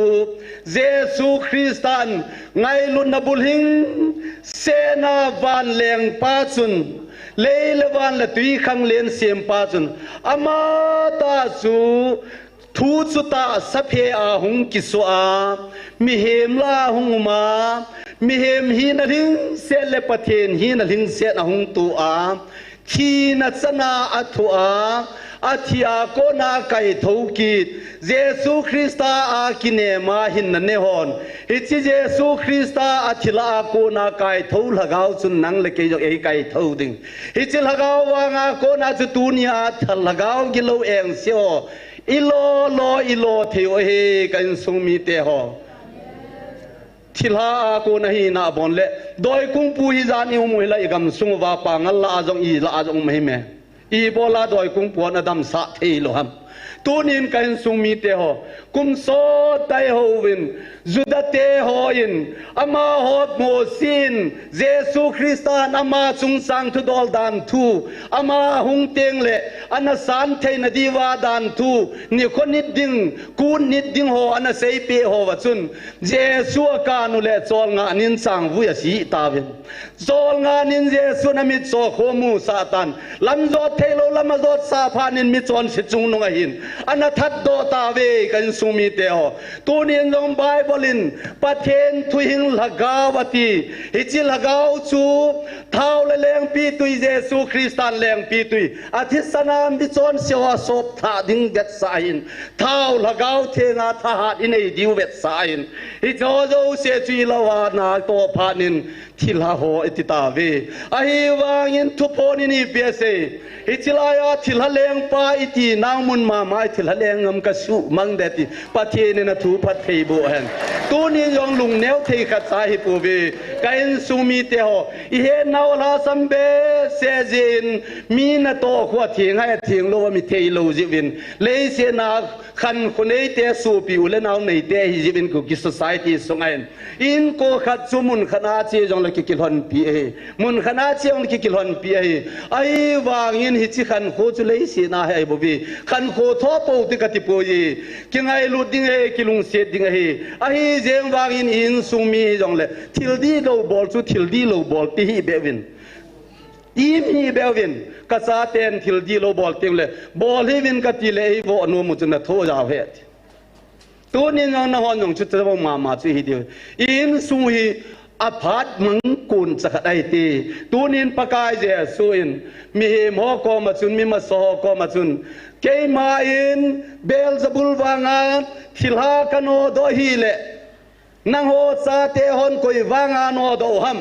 เยซูคริสตันไงลุนนบุลหิงเซนาวันเลงปาจุนเลเลวันละตุยขังเลนเสียมปาจุนอามาตาจูทูจุตาสัพเพอาหุงกิสวามิเหมลาหุงมามิเหมฮีนลิงเซเลปะเทนฮีนลิงเซนหุงตูอาขีนัสนาอัตุอาอาทิอาโกนาไก่ทูกีดเยซูคริสต์อากินเนมาหินนันเนฮอนฮิจิเยซูคริสต์อาทิลาโกนาไก่ทูละกาวสุนนังเลกยกเอไก่ทูดิงฮิจิละกาววางอาโกนาจุตูนีอาทัลละกาวกิโลเองเสียวอิโลโลอิโลเทวเฮกันสุมีเตหอทิลาโกนาฮีนาบอนเลโดยกุงปูฮิจานิอุมุฮิลาอิกัมสุงวาปังอัลลาจงอีลาจงไม่เมอีโบลาโดยกุงปวนอดัมสะเทโลหัมตูนินกันสุมีเตหอกุมโซไตโฮวินจุดเตหออินอามาฮอดโมซินเยซูคริสต์อามาจุงสังทุดอลดันทูอามาหุงเตงเลอันสันเทนดีวาดันทูนี่คนนิดดิ้งกูนิดดิ้งหออันเซยเปหอวจุนเยซูกานุเลจอลงานินสังวุยสีตาวินจอลงานินเยซูนามิโซโคมูซาตันลำจอดเทโลลำจอดซาพานินมิจอนสิจุงนงหิน anatat do ta ve kan sumi teo tunin jong bible pathen thuing lagawati hichi lagaw chu thau le leng pi tui jesu christian leng pi tui athi sanam bi chon sewa sop tha ding get sain thau lagaw thenga tha hat inei diu vet sain hi jo jo se chui lawa na to phanin thila ho etita ve ahi wangin thuponi ni pese hichilaya thila leng pa iti nangmun ma mai thila leng ngam ka su mang deti pathe na thu phat thei bo han tuni yong lung neu thei kha cha hi pu ve kain sumi te ho I he naw la sambe se jin mi na to khwa thing hai thing lo mi thei lo ji win le se na khan khunei te su pi ule naw nei te hi ji win ku ki society sungain in ko khat chumun khana chi jong la ki kilhon pi e mun khana chi ong ki kilhon pi e ai wangin hi chi khan kho chu le si na hai bo bi khan kho tho po ti ka ti po yi ki ngai lu ding e ki lung se ding e ai jeng wangin in sumi jong le thil di lo bol chu thil di lo bol ti hi be win im hi be win ka sa ten thil di lo bol ting le bol hi win ka ti le vo nu mu chu na tho ja he tu ni ngong na hon ngong chu ta ma chu hi di in su hi aphat mang kun sakhat ai ti tunin pakai je suin mi mo ko ma chun mi ma so ko ma chun ke ma in belzebul wanga thilha kano do hi le nang ho sa te hon koi wanga no do ham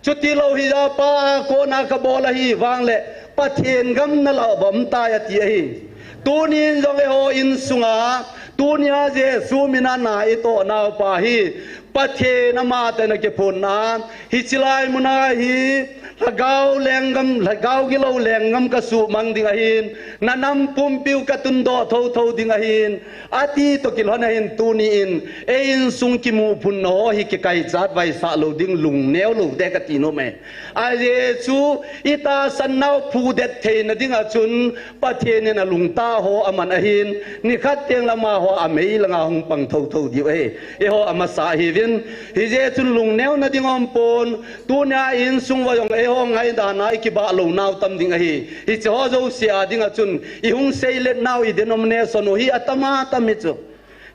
chuti lo hi ja pa ko na ka bola hi wang le pathen gam na lo bom ta ya ti hi tunin jong ho in sunga tunia je sumina na ito na pa hi pathe na ma ta na ke phun na hi chilai muna hi lagaw lengam lagaw gilo lengam ka su mang ding ahin nanam pumpiu ka tundo tho tho ding ahin ati to kilhon ahin tuni in ein sung ki mu phun no hi ke kai chat vai sa lo ding lung neu lo de ka ti no me a je chu ita san nau phu det the na ding a chun pathe ne na lung ta ho aman ahin ni khat teng lama ho amei langa hong pang tho tho di e ho ama sa hi vin hi je chun lung neu na ding om pon tunia in sung wa yong ho ngai da na ki ba lo naw tam ding hi cho zo sia ding a chun I hung sei let naw I denomination hi atama tam chu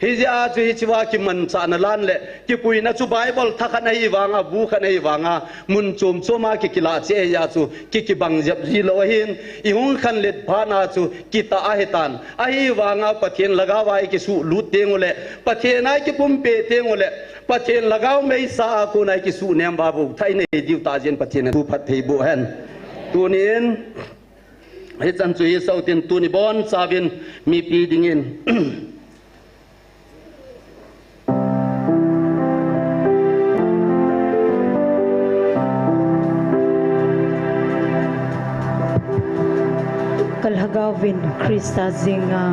hi ja chu hi chiwa ki man cha na lan le ki pui na chu bible thakhan hi wanga bu khan hi wanga mun chum choma ki kila che ya chu ki bang jap ji lo hin I hung khan let pha na chu ki ta a hetan a hi wanga pathen lagawai ki su lut tengule pathen ai ki pum pe tengule pathen lagaw mei sa ko nai ki su nem babu thai nei diu ta jen pathen tu phat thei bu hen tunin he chan chu hi sau tin tuni bon sabin mi pi dingin Kalhagawin Krista Zinga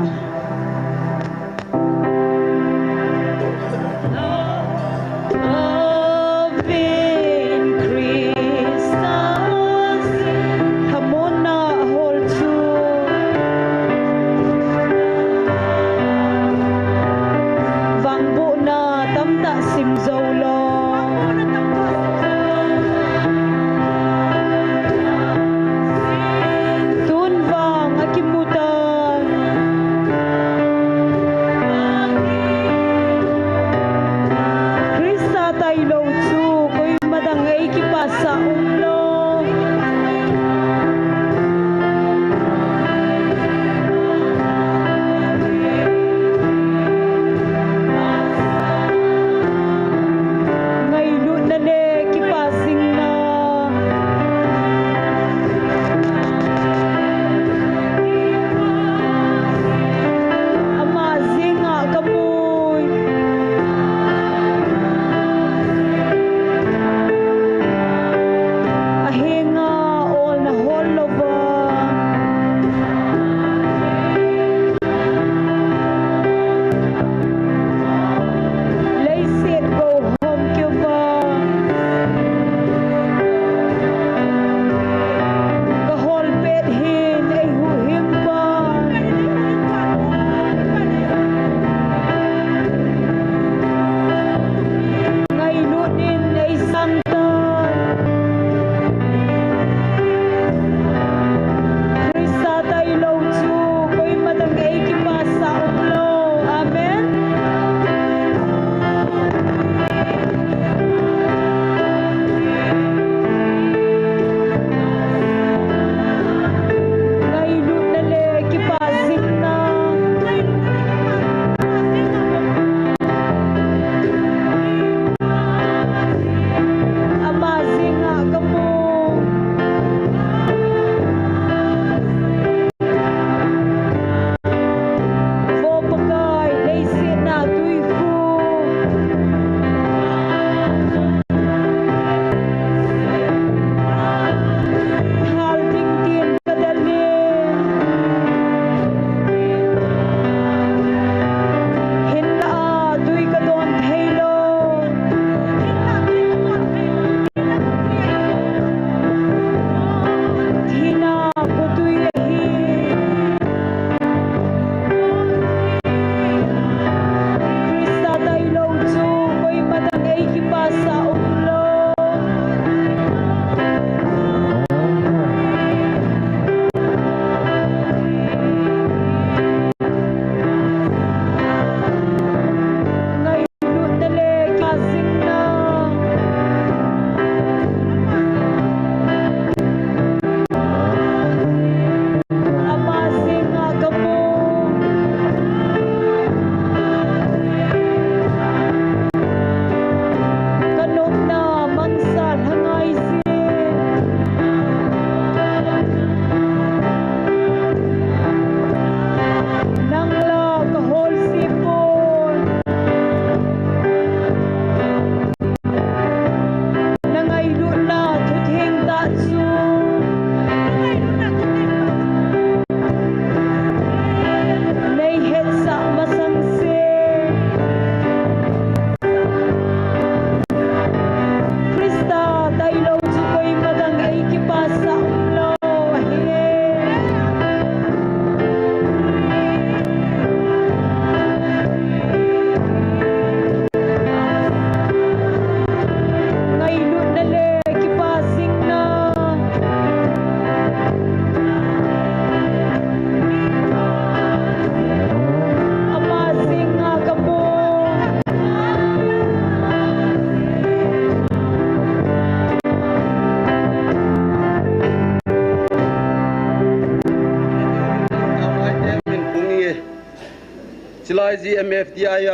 lai GMFTI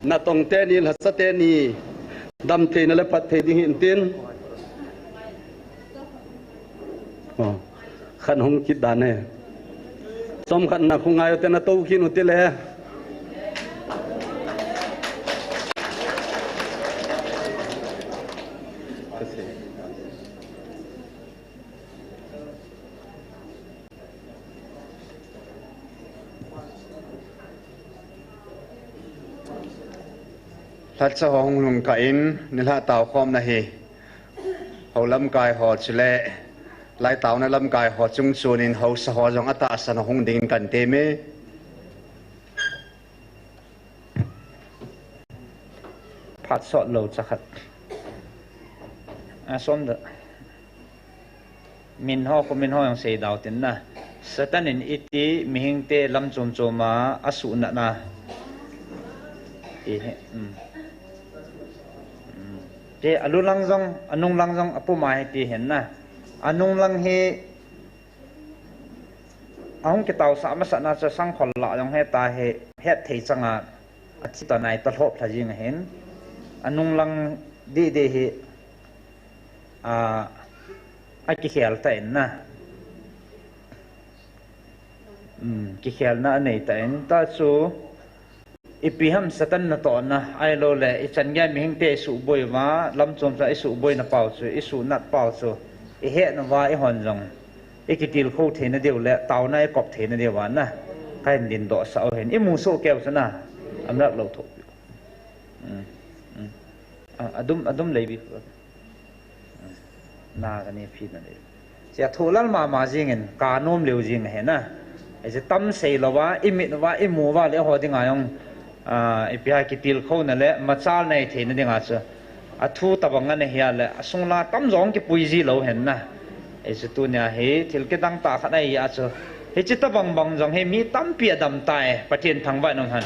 na tong te ni la sa te ni dam the na le pat the ding hin tin khan hong kit dan ne som khan na khungai te na to khin uti leทัดสะหงลุงกะอินนิลาเต่าคอมนะเฮเขาลำกายหอดสุเละลายเต่านะลำกายหอดจุงส่วนินเขาสะหอจงอัตตาสนหงดิงกันเตเมผัดสดโลจักขัดส้มเดมินห่อก็มินห่อยังเสียดาวตินนะสตันินอิติมิหิงเตลำจมโจมาอสุนะนะเจอลุลังจงอนุลังจงอปุมาให้ตีเห็นนะอนุลังเฮเอาหงกิตาวสามสันนาจะสังขละยังให้ตาเฮเฮ็ดเทจังอาที่ตอนไหนตลบทะยิงเห็นอนุลังดีเดเฮไอ้กิเขลแต่เห็นนะกิเขลน่ะอันไหนแต่เห็นตาสูอีปีห้ามสตันน่ะต่อนะไอ้โลเล่อีฉันแย่มีหิงเตสูบอยมาลำจมจะไอ้สูบอยน่ะเป่าสูไอ้สูนัดเป่าสูไอ้เฮน่ะว่าไอ้หอนจงไอ้กิติลคู่เทนเดียวแหละเต่าในกบเทนเดียววันนะใครดินดอสาวเห็นไอ้มูโซแก้วซะนะอำนาจเราถูกอดุมเลยบินากันนี่พี่นั่นเองเสียทุลันมาจริงเห็นการโน้มเร็วจริงเห็นนะไอ้จะตั้มเสียละว่าอิมิดว่าอิมูว่าเลี้ยหัวดิ่งไงยองไอ้พี่ให้กิติลเขานั่นแหละมาจ้าในเทนดิ่งไงซะทูตะบังกันเฮียแหละส่งลาตั้มร้องกี่ปุยจีเราเห็นนะไอ้สุดตัวเนี่ยเฮ้ทิลกิดังตาขันไอ้ยาซะเฮ้จิตตะบังบังจังเฮ้มีตั้มเปียดำตายประเทศทางบ้านน้องฮัน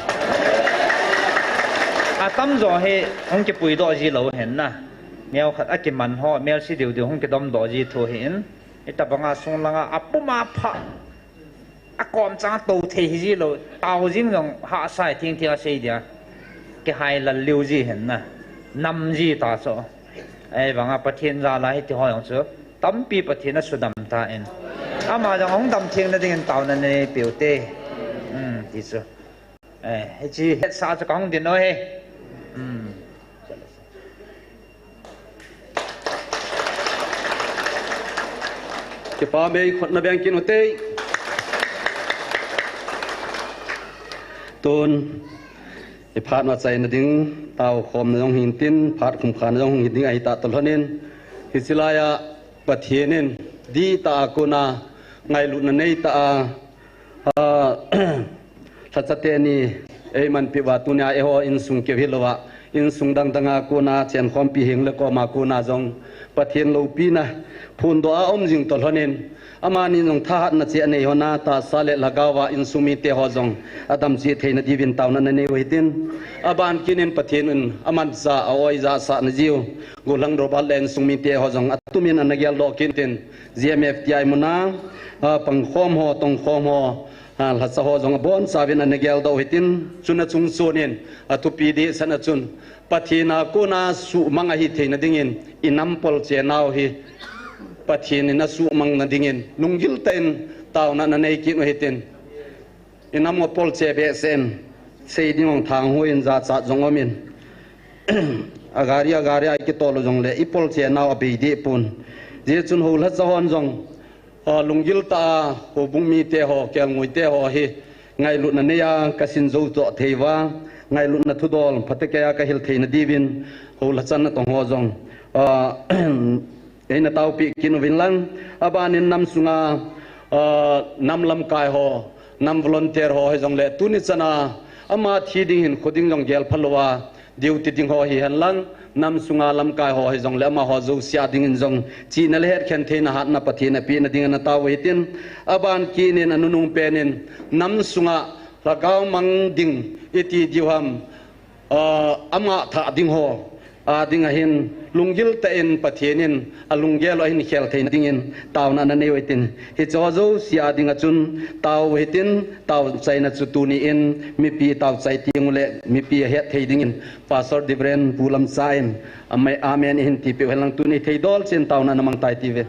ตั้มร้องเฮ้ห้องกี่ปุยดอจีเราเห็นนะแมวขัดอักกิมันห่อแมวสิเดียวห้องกี่ดำดอจีทัวเห็นไอ้ตะบังส่งลางอัปปุมาพะกอมจังโตเทีจีเราเต่าจิงจงหาใส่ทิ้งเสียเดียกหายละเลี้ยวจีเห็นนะนำจีตาโซไอ้บางประเทศจะอะไรที่ห้อยของเสือตั้มปีประเทศนั้นสุดดำตาเองมาจากห้องดำเทียงนั่นเองเต่านั่นเองเปียวเต้ที่สุดไอ้จีเฮ็ดสาจะกองดินน้อยจะป้าเมย์คนนับยังกินอุเต้ตูนไอ้พาดมาใจนะดิ้งเต่าคมในห้องหินตินพาดขุมขานในห้องหินดิ้งไอตาตลอดนินฮิสิลายะปะเทียนินดีตากุนาไงลุนในตาสัจเตนีไอ้มันปิวาตุนยาเอโฮอินสุงเกวิลวะอินสุงดังดังอากุนาเชียนความปีหิงและก็มากุนาจงปะเทียนโลปีนะพูนตัวอมจิงตลอดนินอามานินงท่านัดเสียในหัวหน้าตาสาเลลากาวาอินสุมิเตหอจงอาดัมจีเทนดีวินตาวนันในวิตินอาบานกินินปะเทนุนอามันซาออยซาสานจิวกุลังโรบัลเลนสุมิเตหอจงอัตุมินอันเกลโลกินติน GMFTI มุนาปังคอมหอตงคอมหอหลักสหอจงบอนสาวินอันเกลดาววิตินจุนจุงโซนินอัตุปีดีสันจุนปะเทนากุนาสุมังหิเทนดิ่งอินัมปอลเจนาวฮีปะเทียนนัสุมังนัดิ่งลุงกิลเตนตาวนันในกินเหตินอินามอปอลเจเบเซนเซดิงทางหัวอินจัดจงอมินอากาศไอคิโตลจงเลอีปอลเจนาวอบีดีปุนเจจุนหูลัดจอนจงลุงกิลตาหูบุงมีเตหอเกลงวยเตหอฮีไงลุนันเนียกสินโจโตเทวาไงลุนนัทุดอลพัตเกียกะฮิลเทนดีวินหูลัดจันนตงหัวจงเอ็นเต้าปีกินวินลังอาบานินนำสุงานำลำกายหอนำวอลเนเทียร์หอให้จงเล่ตุนิสนาอามาทีดิ่งหินขุดิ่งจงเกลพลวาดิวติดิ่งหอให้หันลังนำสุงาลำกายหอให้จงเล่อามาหอจูเสียดิ่งหินจงจีนเลเหร์เข็นเทนหัดนับปะทีนปีนดิ่งนเต้าวิตินอาบานกินินอนุนุงเปนินนำสุงาละกาวมังดิ่งอิติดิวฮัมอามาถาดิ่งหอ ading ahin lunggil ta in pathienin alunggel ahin khel thein dingin tauna na nei wetin hi chozo si ading achun taw wetin taw chaina chutuni in mi pi taw chai tingule mi pi het thei dingin pastor dibren pulam sain amai amen hin ti pe helang tuni theidol chen tauna namang tai ti ve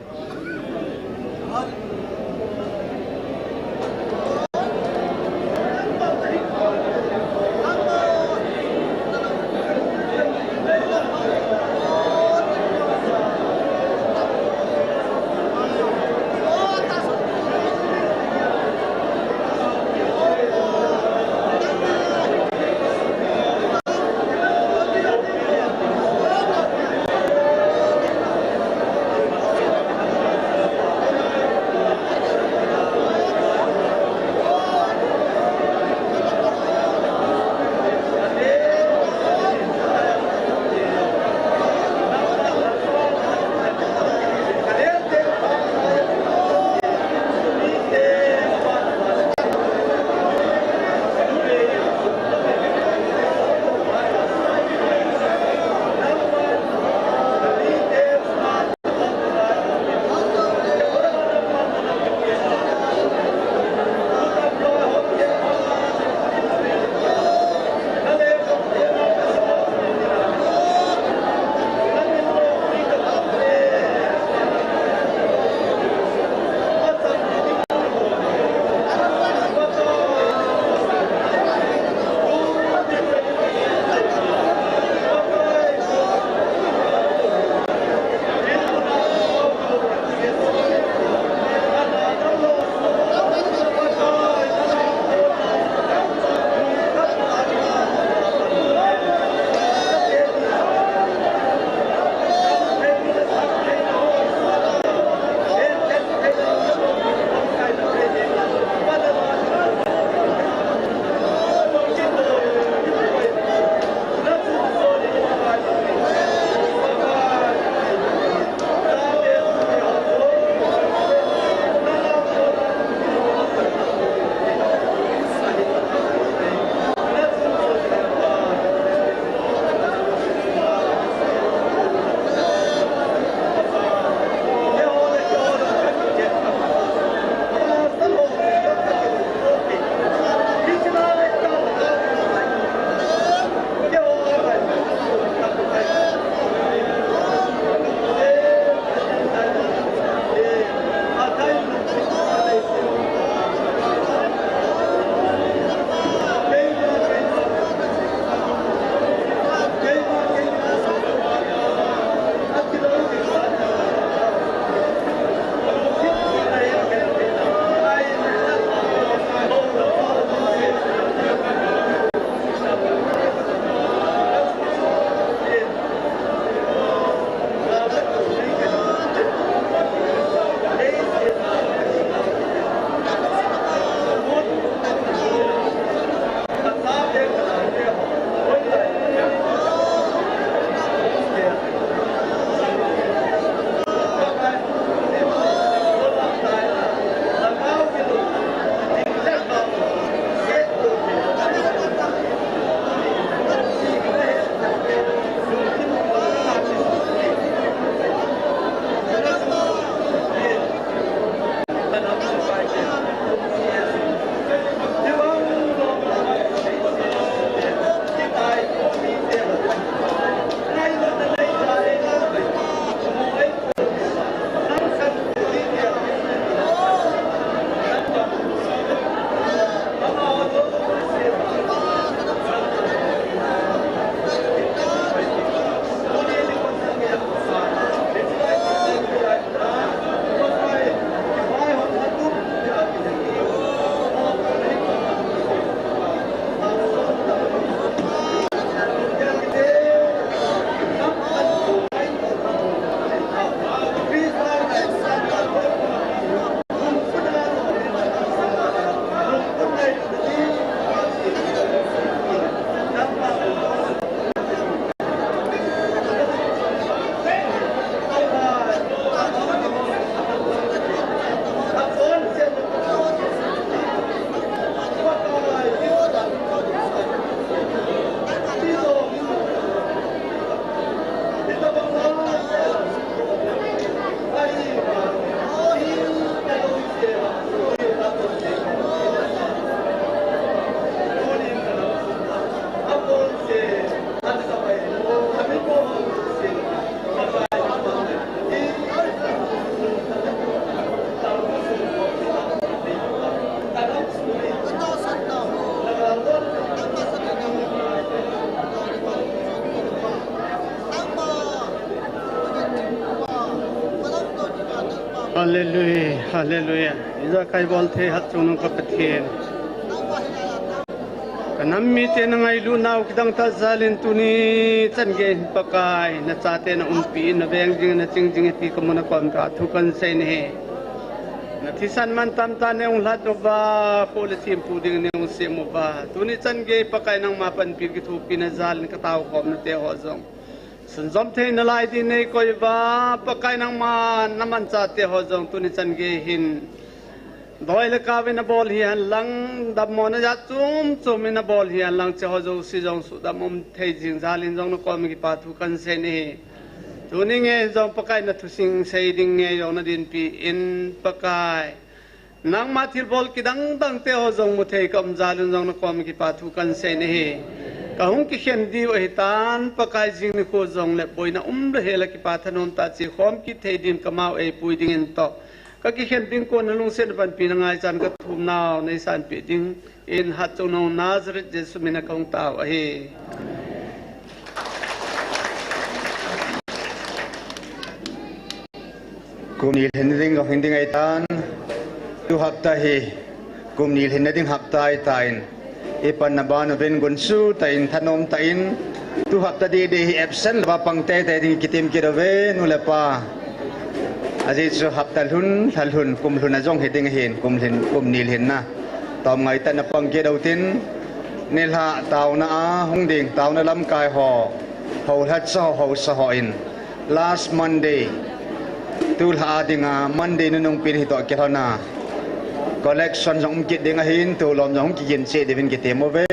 Hallelujah, hallelujah. Iza kai bolte hat chunung ka patien. Kanammi te na ngai lu naw kidang ta zalin tuni change pakai na chate na umpi na beng jing na ching jing ti ko mona kom ka thukan sei ne. Na thisan man tam ta ne ung lat no ba policy pu ding ne ung se mo ba tuni change pakai nang mapan pi ki thu pi na zal ka taw kom na te ho zong. Sun zom the na lai di nei koi ba pakai nang man naman cha te ho zong tuni change hin doi le ka ve na bol hi han lang dam mo na ja chum na bol hi han lang che ho zo si jong su dam om thei jing zalin jong no ko mi ki pa thu kan se ne tuni nge jong pakai na thu sing sei ding nge yo na din pi in pakai nang ma thil bol ki dang dang te ho jong mu thei kam zalin jong no ko mi ki pa thu kan se ne kahung ki khen di wa hitan pakai jing ni ko jong le boina le hela ki pa thanon ta chi khom ki thei din kamau e pui ding in to ka ki khen ding ko na lung sen ban pi na ngai chan ka thum naw nei san pi ding in hat chu no Nazareth Jesu mina kong taw a he kum nil hin ding ko hin ding ai tan tu hapta hi kum nil hin ding hapta ai tain ipan na ba no ben gun su tain thanom tain tu hapta de hi absent ba pang te ding kitim kirave nu le pa aji chu hapta thalhun kum hlun a jong heding hin kum nil hin na tom ngai tan pang ke dau tin nil ha taw na a hung ding taw na lam kai ho hat sa ho in last Monday tul ha dinga Monday nu nong pin hi to ke na collection jong kit ding a hin tu lom jong ki yin se devin ki temo ve